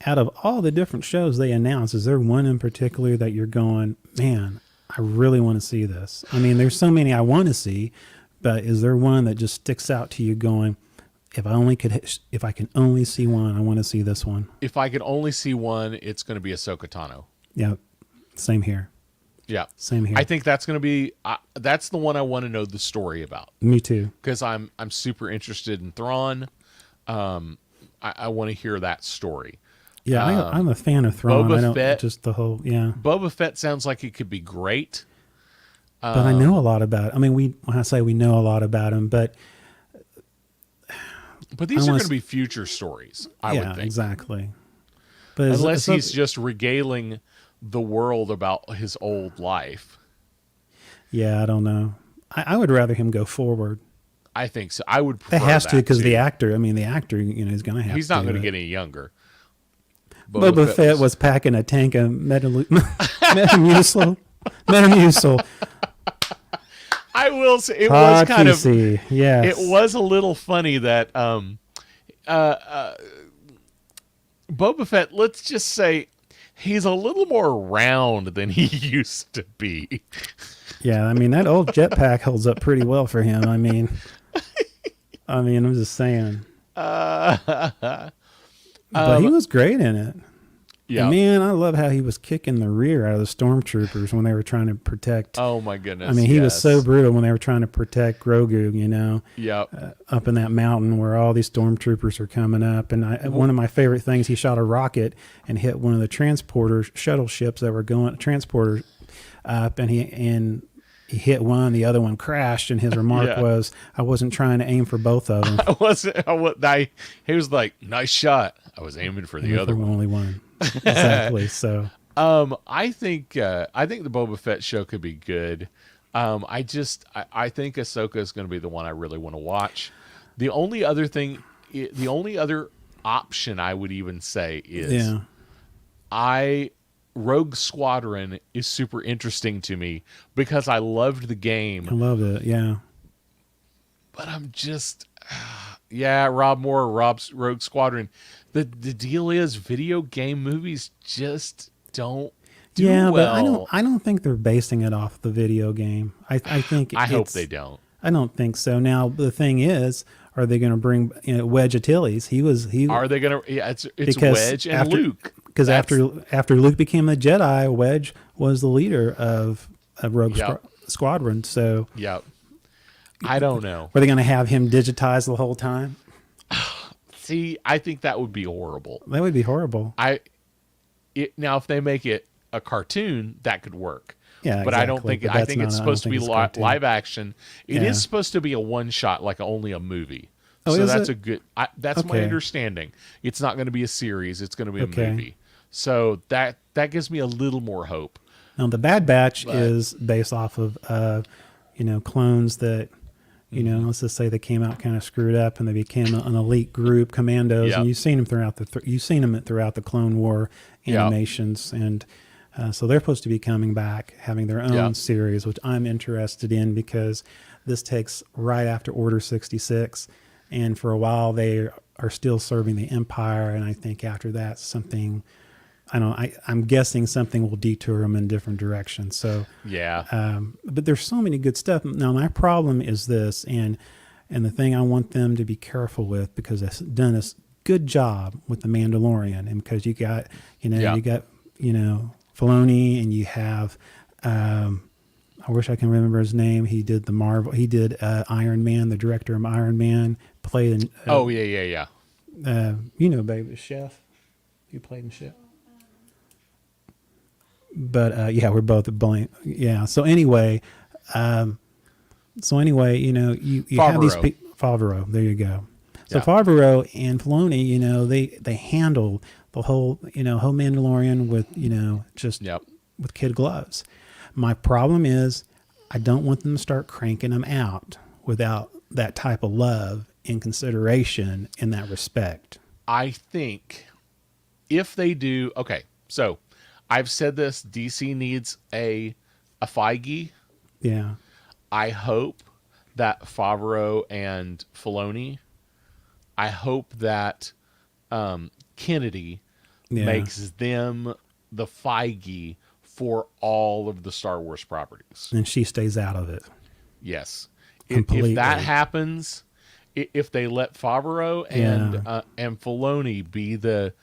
Out of all the different shows they announced, is there one in particular that you're going, man, I really want to see this? I mean, there's so many I want to see, but is there one that just sticks out to you going, if I can only see one, I want to see this one? If I could only see one, it's going to be Ahsoka Tano. Yeah. Same here. Yeah. Same here. I think that's going to be, that's the one I want to know the story about. Me too. Because I'm super interested in Thrawn. I want to hear that story. Yeah, I'm a fan of Thrawn. Boba Fett, just the whole, yeah. Boba Fett sounds like it could be great. But I know a lot about it. I mean, when I say we know a lot about him, but these are going to be future stories, I would think. Exactly. But unless he's just regaling the world about his old life. Yeah, I don't know. I would rather him go forward. I think so. I would prefer that. Has to, because the actor, is going to have He's not going to get any younger. Boba Fett was packing a tank of Metamucil. I will say it was kind of, yes. It was a little funny that Boba Fett, let's just say he's a little more round than he used to be. Yeah, I mean, that old jetpack holds up pretty well for him. I mean, I'm just saying. But he was great in it. Yeah, man, I love how he was kicking the rear out of the stormtroopers when they were trying to protect. Oh my goodness! I mean, he was so brutal when they were trying to protect Grogu. Yep. Up in that mountain where all these stormtroopers are coming up, and one of my favorite things, he shot a rocket and hit one of the shuttle ships that were going transporters up, and he hit one, the other one crashed, and his remark was, "I wasn't trying to aim for both of them." He was like, "Nice shot. I was aiming for the other one." Only one. Exactly. So, I think the Boba Fett show could be good. I think Ahsoka is going to be the one I really want to watch. The only other option I would even say is, Rogue Squadron is super interesting to me because I loved the game. I loved it. Yeah. But I'm just, Rob Moore, Rogue Squadron. The deal is video game movies just don't do well. But I don't think they're basing it off the video game. I think I hope they don't. I don't think so. Now the thing is, are they going to bring Wedge Antilles? Are they going to? Yeah, it's Wedge and Luke. Because after Luke became a Jedi, Wedge was the leader of Rogue Squadron. So I don't know. Were they going to have him digitized the whole time? See, I think that would be horrible. That would be horrible. Now, if they make it a cartoon, that could work. Yeah, but exactly. I don't think. I think it's supposed to be live action. It is supposed to be a one shot, like only a movie. Oh, so that's a good. That's my understanding. It's not going to be a series. It's going to be a movie. So that gives me a little more hope. Now, the Bad Batch is based off of clones that. Let's just say they came out kind of screwed up and they became an elite group, commandos, and you've seen them throughout the Clone War animations, and so they're supposed to be coming back, having their own series, which I'm interested in because this takes right after Order 66, and for a while they are still serving the Empire, and I think after that something. I'm guessing something will detour them in different directions. So but there's so many good stuff. Now my problem is this, and the thing I want them to be careful with, because they've done a good job with the Mandalorian, and because you got Filoni, and you have I wish I can remember his name. He did the Marvel. He did Iron Man. The director of Iron Man played in. Oh yeah. Babe, the chef. You played in Chef. But yeah, we're both blank. Yeah. So anyway, you have these Favreau. people. Favreau. There you go. So Yeah. Favreau and Filoni, they handle the whole Mandalorian with just Yep. with kid gloves. My problem is I don't want them to start cranking them out without that type of love and consideration in that respect. I think if they do, okay, so I've said this, DC needs a Feige. Yeah. I hope that Favreau and Filoni, I hope that Kennedy Yeah. makes them the Feige for all of the Star Wars properties. And she stays out of it. Yes. Completely. If that happens, if they let Favreau and Filoni be the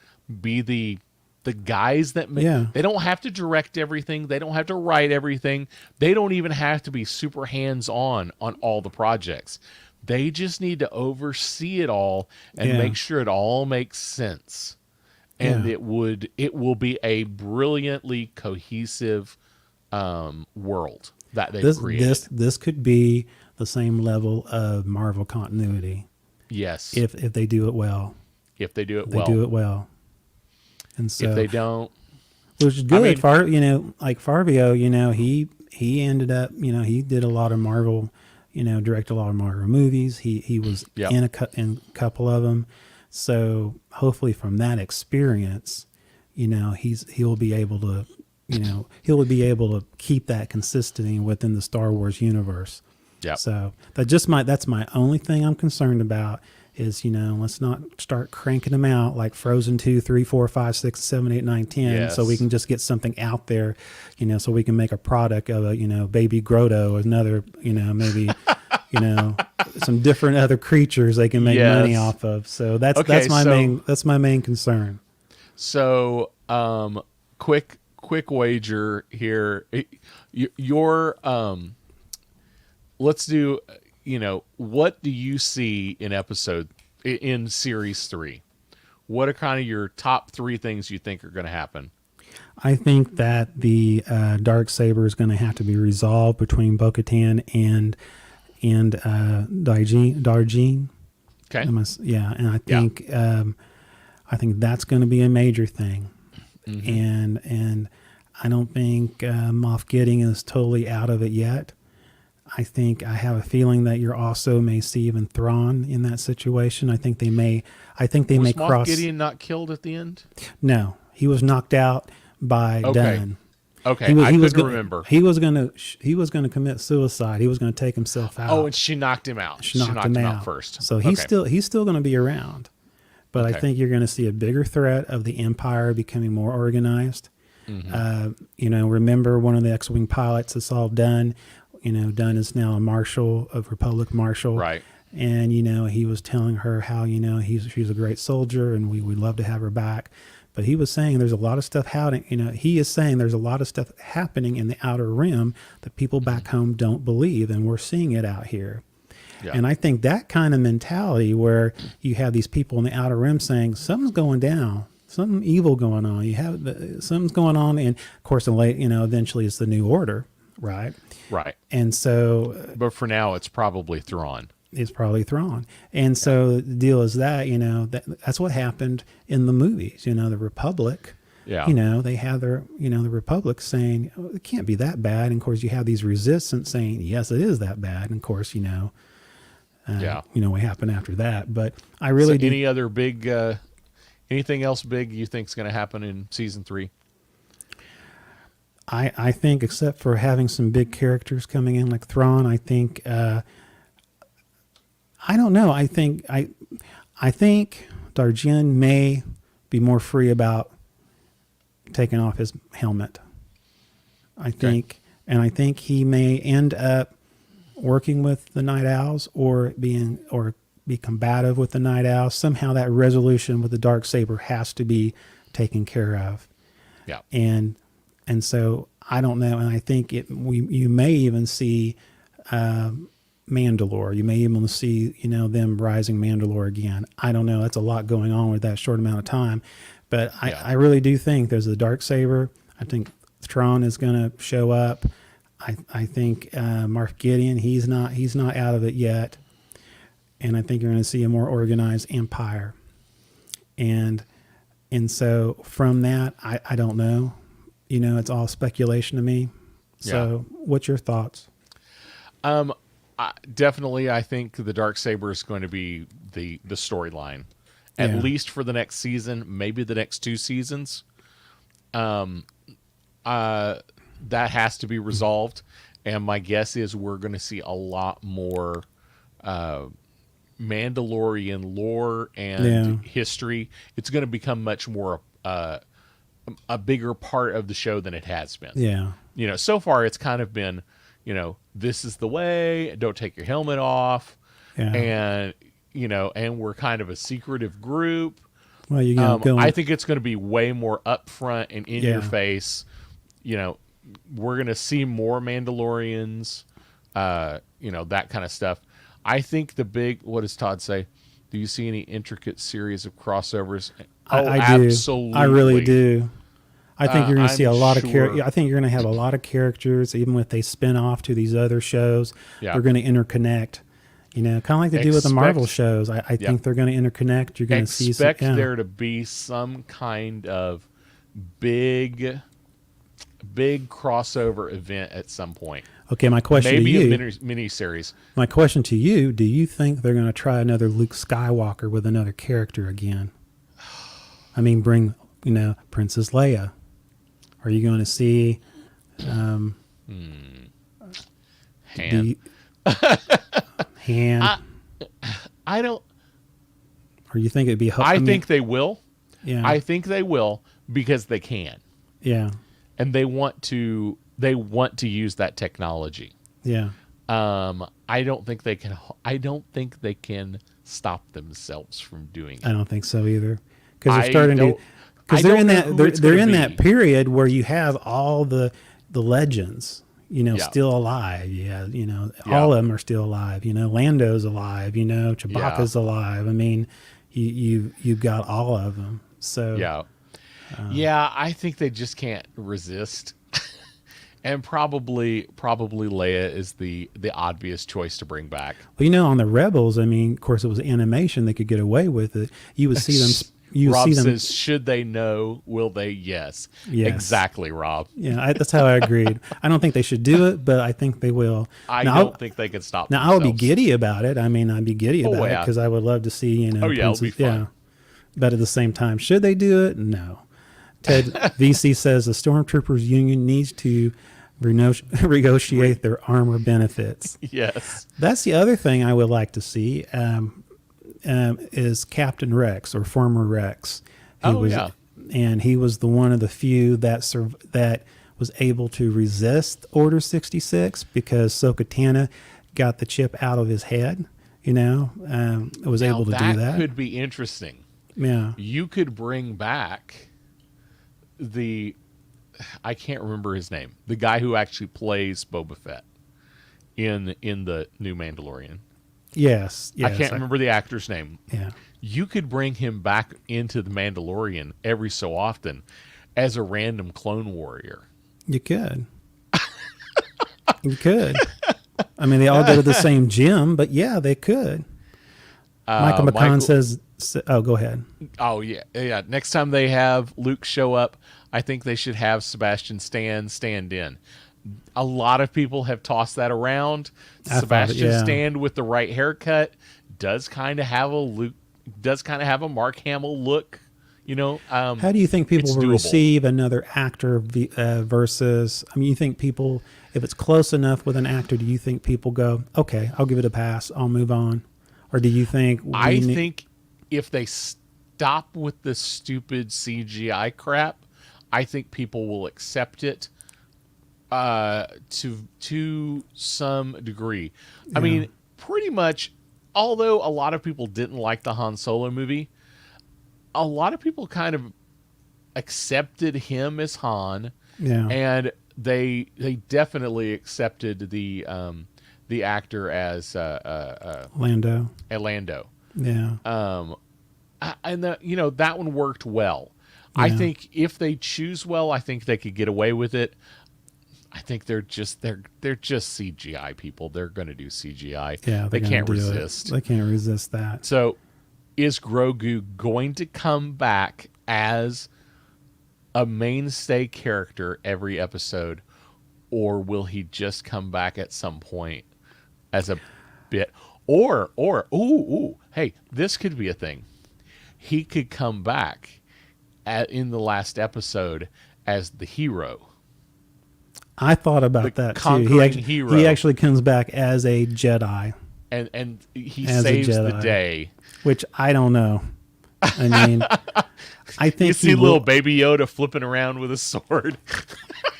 guys that make, Yeah. they don't have to direct everything, they don't have to write everything, they don't even have to be super hands-on on all the projects. They just need to oversee it all and Yeah. make sure it all makes sense. And Yeah. it will be a brilliantly cohesive world that they've created. This could be the same level of Marvel continuity Yes. if they do it well. If they do it They well. do it well. And so If they don't, which is good. mean- Like Farvio, he ended up, he did a lot of Marvel, directed a lot of Marvel movies. He was Yep. in a couple of them. So hopefully from that experience, he'll be able to, he'll be able to keep that consistency within the Star Wars universe. yeah. So that's my only thing I'm concerned about is, let's not start cranking them out like Frozen 2, 3, 4, 5, 6, 7, 8, 9, 10. Yes. So we can just get something out there, so we can make a product of a, baby Grotto or another, maybe, some different other creatures they can make Yes. money off of. So that's my main concern. So, quick wager here. Your let's do. What do you see in series 3? What are kind of your top 3 things you think are going to happen? I think that the dark saber is going to have to be resolved between Bo-Katan and Darjean. Okay. And I think that's going to be a major thing. Mm-hmm. And I don't think Moff Gideon is totally out of it yet. I have a feeling that you also may see even Thrawn in that situation. I think they may Was Moff cross. Gideon not killed at the end? No, he was knocked out by Okay. Dunn. Okay, He I couldn't gonna- remember. He was going to commit suicide. He was going to take himself out. Oh, and she knocked him out. She knocked him out first. So Okay. he's still going to be around. But I Okay. think you're going to see a bigger threat of the Empire becoming more organized. Remember one of the X-Wing pilots that's all done. Dunn is now a marshal, a Republic marshal. Right. And, he was telling her how, she's a great soldier and we would love to have her back. But he was saying there's a lot of stuff happening. He is saying there's a lot of stuff happening in the Outer Rim that people back home don't believe. And we're seeing it out here. Yeah. And I think that kind of mentality where you have these people in the Outer Rim saying something's going down, something evil going on. You have something's going on. And of course, eventually it's the New Order. Right. Right. And so But for now, it's probably Thrawn. it's probably Thrawn. And so the deal is that, that's what happened in the movies. The Republic, Yeah. they have their, the Republic saying, oh, it can't be that bad. And of course, you have these resistance saying, yes, it is that bad. And of course, what happened after that. But I really do. Any other big, anything else big you think is going to happen in season 3? I think, except for having some big characters coming in like Thrawn, I think, I don't know. I think Darjeeling may be more free about taking off his helmet. I think he may end up working with the Night Owls or be combative with the Night Owls. Somehow that resolution with the Darksaber has to be taken care of. Yeah. And so I don't know, and I think you may even see Mandalore. You may even see them rising Mandalore again. I don't know. That's a lot going on with that short amount of time, but Yeah. I really do think there's a dark saber. I think Thrawn is going to show up. I think Mark Gideon, he's not out of it yet, and I think you're going to see a more organized empire, and so from that, I don't know. It's all speculation to me. So, what's your thoughts? Definitely, I think the Darksaber is going to be the storyline, at Yeah. least for the next season, maybe the next 2 seasons. That has to be resolved, and my guess is we're going to see a lot more Mandalorian lore and history. It's going to become much more a bigger part of the show than it has been. Yeah. So far it's kind of been, this is the way, don't take your helmet off. Yeah. And, and we're kind of a secretive group. Well, I think it's going to be way more upfront and in your face. We're going to see more Mandalorians, that kind of stuff. I think what does Todd say? Do you see any intricate series of crossovers? I do. Absolutely. I really do. I think you're going to see a lot of sure. I think you're going to have a lot of characters, even if they spin off to these other shows. Yeah. They're going to interconnect. Kind of like they do with the Marvel shows. I think they're going to interconnect. You're going to see there to be some kind of big crossover event at some point. Okay, my question Maybe to you. a mini series. My question to you: do you think they're going to try another Luke Skywalker with another character again? I mean, bring Princess Leia. Are you going to see? Han. Han. I don't. Or you think it'd be? I think they will. Yeah. I think they will because they can. Yeah. And they want to use that technology. Yeah. I don't think they can. I don't think they can stop themselves from doing it. I don't think so either. Because they're starting to. Because they're in that period where you have all the legends, still alive. Yeah, all of them are still alive. Lando's alive. Chewbacca's alive. I mean, you've got all of them. So yeah, I think they just can't resist. And probably Leia is the obvious choice to bring back. Well, on the Rebels, I mean, of course, it was animation; they could get away with it. You would see them. Rob says, "Should they know? Will they? Yes. Exactly, Rob. Yeah, that's how I agreed. I don't think they should do it, but I think they will. I don't think they can stop. Now, themselves. I would be giddy about it. I mean, I'd be giddy about it because I would love to see Oh yeah, it'll be fun. Yeah, but at the same time, should they do it? No. Ted VC says the Stormtroopers Union needs to renegotiate their armor benefits. Yes, that's the other thing I would like to see. Is Captain Rex or former Rex? And he was the one of the few that was able to resist Order 66 because Ahsoka got the chip out of his head. Was able to do that. That could be interesting. Yeah, you could bring back I can't remember his name, the guy who actually plays Boba Fett in the new Mandalorian. Yes, I can't remember the actor's name. Yeah. You could bring him back into the Mandalorian every so often as a random clone warrior. You could. You could. I mean, they all go to the same gym, but yeah, they could. Michael McCann says, oh, go ahead. Oh, yeah. Yeah. Next time they have Luke show up, I think they should have Sebastian Stan stand in. A lot of people have tossed that around. Sebastian Stan with the right haircut does kind of have a Mark Hamill look. How do you think people will receive another actor versus? I mean, you think people, if it's close enough with an actor, do you think people go, okay, I'll give it a pass, I'll move on, or do you think? I think if they stop with the stupid CGI crap, I think people will accept it. To some degree. I mean, pretty much, although a lot of people didn't like the Han Solo movie, a lot of people kind of accepted him as Han. Yeah. And they definitely accepted the actor as Lando. Orlando. Yeah. And that one worked well. I Yeah. think if they choose well, I think they could get away with it. I think they're just CGI people. They're going to do CGI. Yeah. They they're can't gonna do it. resist. They can't resist that. So, is Grogu going to come back as a mainstay character every episode, or will he just come back at some point as a bit? Or hey, this could be a thing. He could come back in the last episode as the hero. I thought about The that too. conquering hero. He actually comes back as a Jedi, And he As a saves the Jedi. day. which I don't know. I mean, I think You see he little will, baby Yoda flipping around with a sword.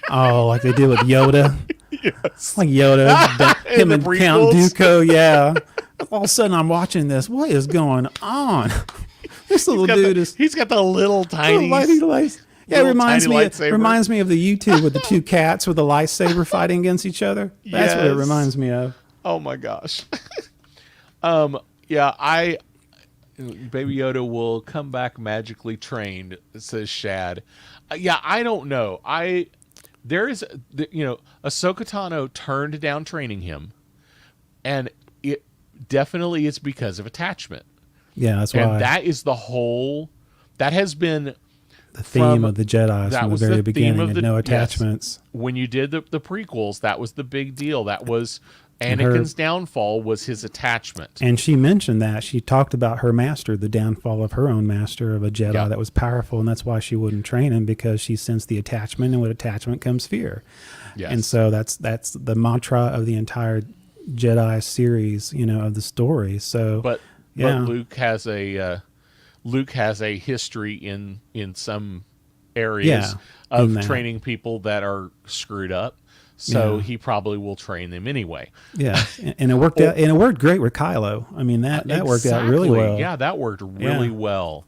oh, like they did with Yoda. Yes. Like Yoda, him the and Count prequels. Dooku, yeah. All of a sudden, I'm watching this. What is going on? This little dude is He's got the little tiny. Yeah, it little reminds tiny me. lightsaber. Reminds me of the YouTube with the two cats with the lightsaber fighting against each other. That's what it Yes. reminds me of. Oh my gosh. Yeah, Baby Yoda will come back magically trained, says Shad. Yeah, I don't know. Ahsoka Tano turned down training him, and it definitely is because of attachment. Yeah, that's why And that is that has been the theme of the Jedi that from the was very the theme beginning, of and the- no yes. attachments. when you did the prequels, that was the big deal. That was And her- Anakin's downfall was his attachment. And she mentioned that. She talked about her master, the downfall of her own master, of a Jedi Yeah. that was powerful, and that's why she wouldn't train him, because she sensed the attachment, and with attachment comes fear. Yes. And so that's the mantra of the entire Jedi series, of the story. So, But yeah. Luke has a history in some areas in of that. training people that are screwed up. So Yeah. he probably will train them anyway. yeah, and it worked out, and it worked great with Kylo. I mean, that worked out really Exactly. well. Yeah, that worked really Yeah. well.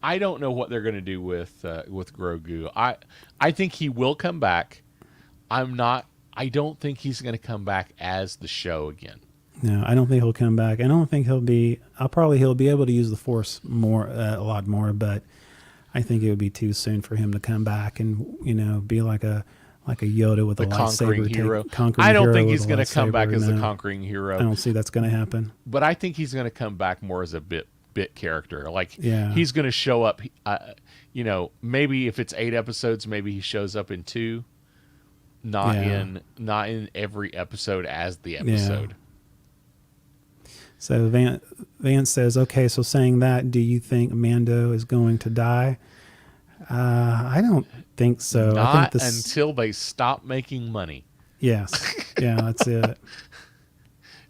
I don't know what they're going to do with Grogu. I think he will come back. I don't think he's going to come back as the show again. No, I don't think he'll come back. I don't think he'll be able to use the Force more, a lot more, but I think it would be too soon for him to come back and be like a Yoda with The a conquering lightsaber. hero. Conquering I don't hero think with he's a going to come back lightsaber, as the no. conquering hero. I don't see that's going to happen. But I think he's going to come back more as a bit character. Like Yeah. he's going to show up. Maybe if it's 8 episodes, maybe he shows up in 2, not in every episode as the episode. So Vance says, okay, so saying that, do you think Mando is going to die? I don't think so. I Not think until they stop making money. Yes. Yeah, that's it.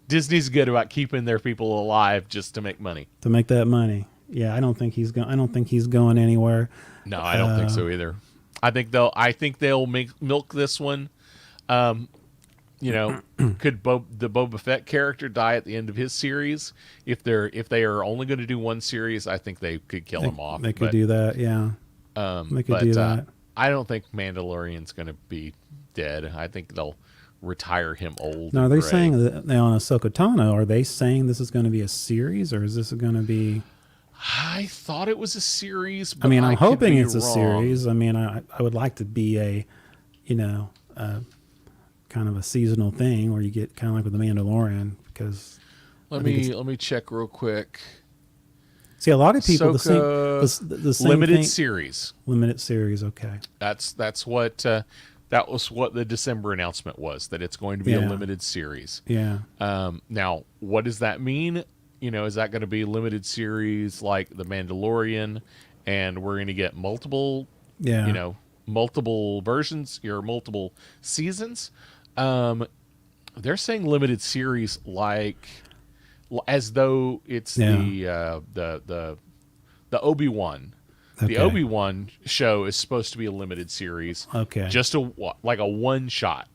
Disney's good about keeping their people alive just to make money. To make that money. Yeah, I don't think he's going anywhere. No, I don't think so either. I think they'll milk this one. Could the Boba Fett character die at the end of his series? If they are only going to do one series, I think they could kill him off. They could do that, yeah. They could do that. I don't think Mandalorian's going to be dead. I think they'll retire him old. Now, and they're gray. saying that now on Ahsoka Tano, are they saying this is going to be a series, or is this going to be... I thought it was a series. But I mean, I'm could hoping be it's a wrong. series. I mean, I would like to be a kind of a seasonal thing where you get kind of like with the Mandalorian, because Let me check real quick. see a lot of people the Ahsoka same limited thing, series. limited series. Okay, That's what that was what the December announcement was, that it's going to be a Yeah. limited series. yeah, Now, what does that mean? Is that going to be a limited series like The Mandalorian, and we're going to get multiple, yeah, multiple versions or multiple seasons? They're saying limited series as though it's the Obi-Wan. Okay. The Obi-Wan show is supposed to be a limited series. Okay. Just like a one shot.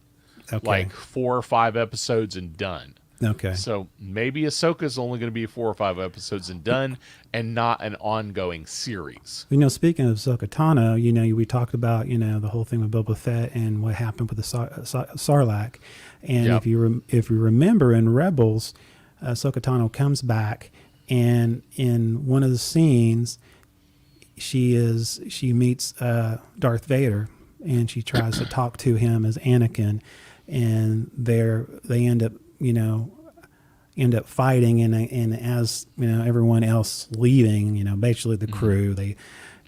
okay, Like 4 or 5 episodes and done. Okay. So maybe Ahsoka's only going to be 4 or 5 episodes and done, and not an ongoing series. Speaking of Ahsoka Tano, we talked about, the whole thing with Boba Fett and what happened with the Sarlacc. And Yep. if you remember in Rebels, Ahsoka Tano comes back, and in one of the scenes, she meets Darth Vader, and she tries to talk to him as Anakin, and they end up fighting, and as everyone else leaving, basically the crew,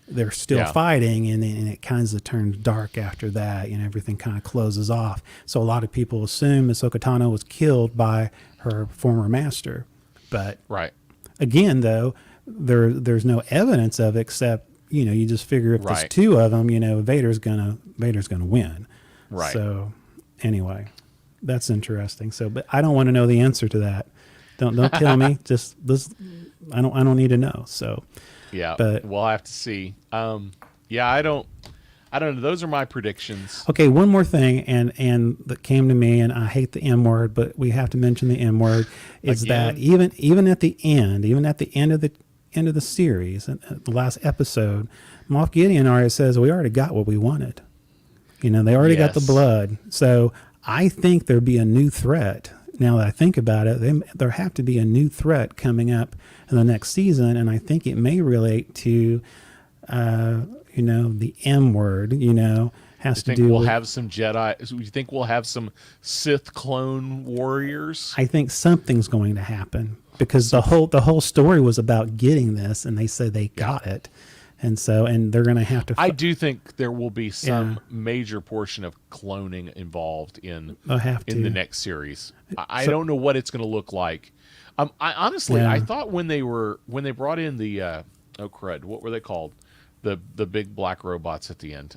they're still fighting, and it kind of turns dark after that, everything kind of closes off. So a lot of people assume Ahsoka Tano was killed by her former master, but Right. again, though, there's no evidence of it, except you just figure if there's Right. two of them, Vader's gonna win. Right. So anyway, that's interesting. So, but I don't want to know the answer to that. Don't tell me. Just this. I don't need to know. So Yeah, but we'll have to see. Yeah, I don't know. Those are my predictions. okay, one more thing, and that came to me, and I hate the M word, but we have to mention the M word. Is Again? that even at the end of the series, and the last episode, Moff Gideon already says we already got what we wanted. They already got the Yes. blood. So I think there'd be a new threat. Now that I think about it, there have to be a new threat coming up in the next season, and I think it may relate to, the M word. Has You to think do we'll with. have some Jedi? You think we'll have some Sith clone warriors? I think something's going to happen because the whole story was about getting this, and they said they got it, and they're going to have to. I do think there will be some major portion of cloning involved in They'll have to. the next series. I don't know what it's going to look like. I honestly, Yeah. I thought when they brought in the oh crud, what were they called? The big black robots at the end.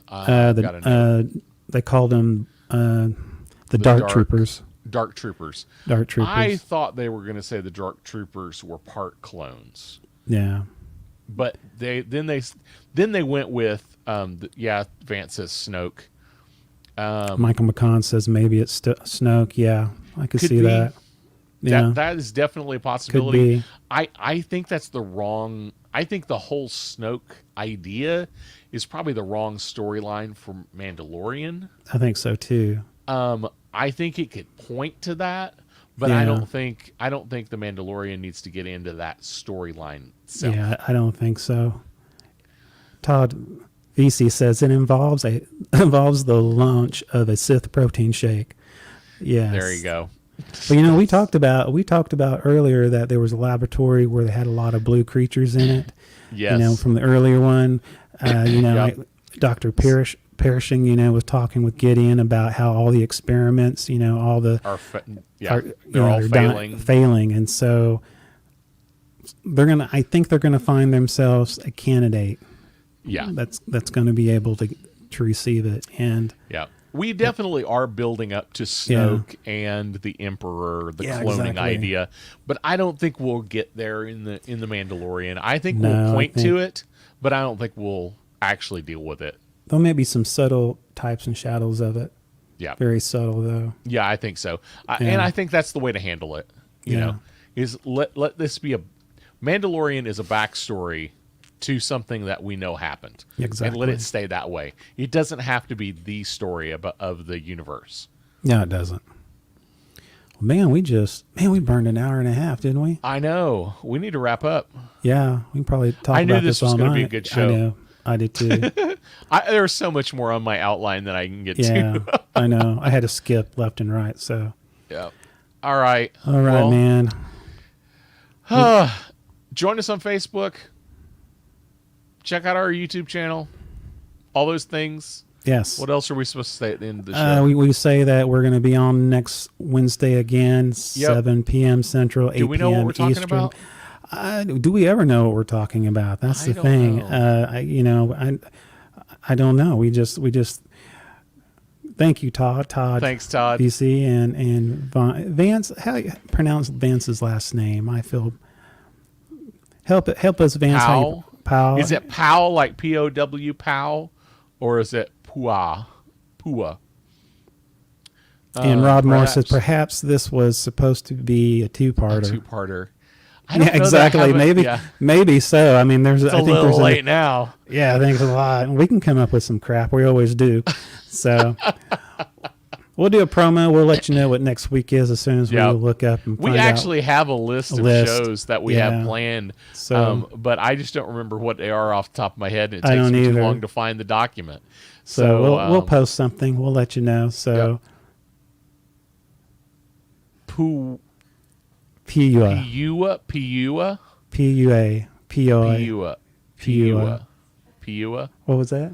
They called them the Dark Troopers. Dark Troopers. Dark Troopers. I thought they were going to say the Dark Troopers were part clones, Yeah. but they went with Vance says Snoke. Michael McCann says maybe it's Snoke. Yeah, I could see be. that. Yeah, That is definitely a possibility. be. I think that's the wrong. I think the whole Snoke idea is probably the wrong storyline for Mandalorian. I think so too. I think it could point to that, but Yeah. I don't think the Mandalorian needs to get into that storyline itself. Yeah, I don't think so. Todd VC says it involves the launch of a Sith protein shake. Yes. There you go. But we talked about earlier that there was a laboratory where they had a lot of blue creatures in it. Yes. From the earlier one, Yep. like Dr. Perishing, was talking with Gideon about how all the experiments, all the They're all failing. failing, and so I think they're gonna find themselves a candidate. Yeah. That's going to be able to receive it, and Yeah. We definitely are building up to Snoke and the Emperor, the Yeah, cloning exactly. idea, but I don't think we'll get there in the Mandalorian. I think No, we'll I point think- to it, but I don't think we'll actually deal with it. there may be some subtle types and shadows of it. Yeah. Very subtle, though. Yeah, I think so. Yeah. And I think that's the way to handle it. You Yeah. know, is let this be Mandalorian is a backstory to something that we know happened. Exactly. And let it stay that way. It doesn't have to be the story of the universe. No, it doesn't. Well, man, we burned an hour and a half, didn't we? I know. We need to wrap up. Yeah, we can probably talk I knew about this this was all gonna night. be a good show. I know. I did too. There's so much more on my outline that I can get Yeah, to. I know. I had to skip left and right. So, Yeah. All right. all right, Well, man. Join us on Facebook. Check out our YouTube channel. All those things. Yes. What else are we supposed to say at the end of the show? We say that we're going to be on next Wednesday again, 7 p.m. Central, 8 Do we know p.m. what we're talking Eastern. about? Do we ever know what we're talking about? That's I the don't thing. know. I don't know. We just thank you, Todd. Thanks, Todd. BC and Vance. How you pronounce Vance's last name? I feel help us, Vance. Powell? Powell. Is it Powell, like P-O-W, Powell? Or is it Pua? Pua. And Rod Moore says perhaps perhaps this was supposed to be a a two-parter. two-parter. I don't Yeah, know that I exactly. haven't- Maybe, yeah, maybe so. I mean, there's. it's I a think little there's late now. Yeah, I think it's a lot. We can come up with some crap. We always do. So we'll do a promo. We'll let you know what next week is as soon as we Yeah. look up and We find actually have a list of list. shows that we Yeah. have planned, So- but I just don't remember what they are off the top of my head, and it I takes don't me too either. long to find the document. So we'll um, post something. We'll let you know. So Pu- PUA, Piua, Piua, PUA, POA. Piua, Piua. Piua. What was that?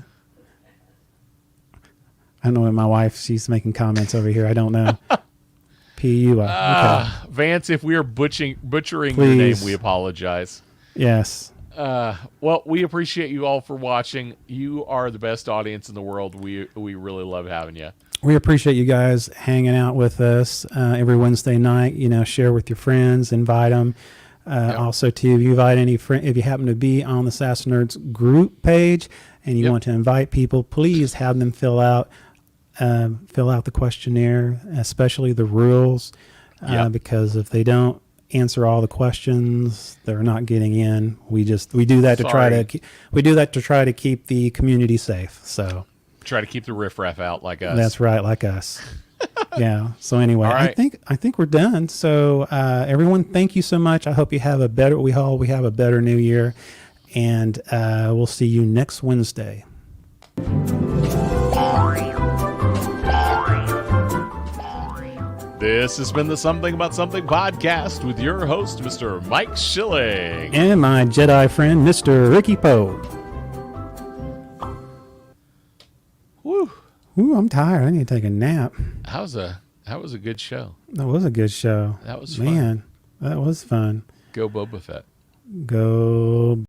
I know my wife. She's making comments over here. I don't know. PUA. Okay. Vance, if we are butchering your Please. name, we apologize. Yes. Well, we appreciate you all for watching. You are the best audience in the world. We really love having you. We appreciate you guys hanging out with us every Wednesday night. You know, share with your friends, invite them. Also, too, if you invite any friend, if you happen to be on the Sass Nerds group page and you want to invite people, please have them fill out the questionnaire, especially the rules, because if they don't answer all the questions, they're not getting in. We do that to try to keep the community safe. So. Try to keep the riffraff out like us. That's right, like us. Yeah. So anyway, All right. I think we're done. So everyone, thank you so much. I hope you have a better. We have a better new year, and we'll see you next Wednesday. This has been the Something About Something podcast with your host, Mr. Mike Schilling. And my Jedi friend, Mr. Ricky Poe. Woo. Ooh, I'm tired. I need to take a nap. That was a good show. That was a good show. That was Man, that was fun. Go Boba Fett. Go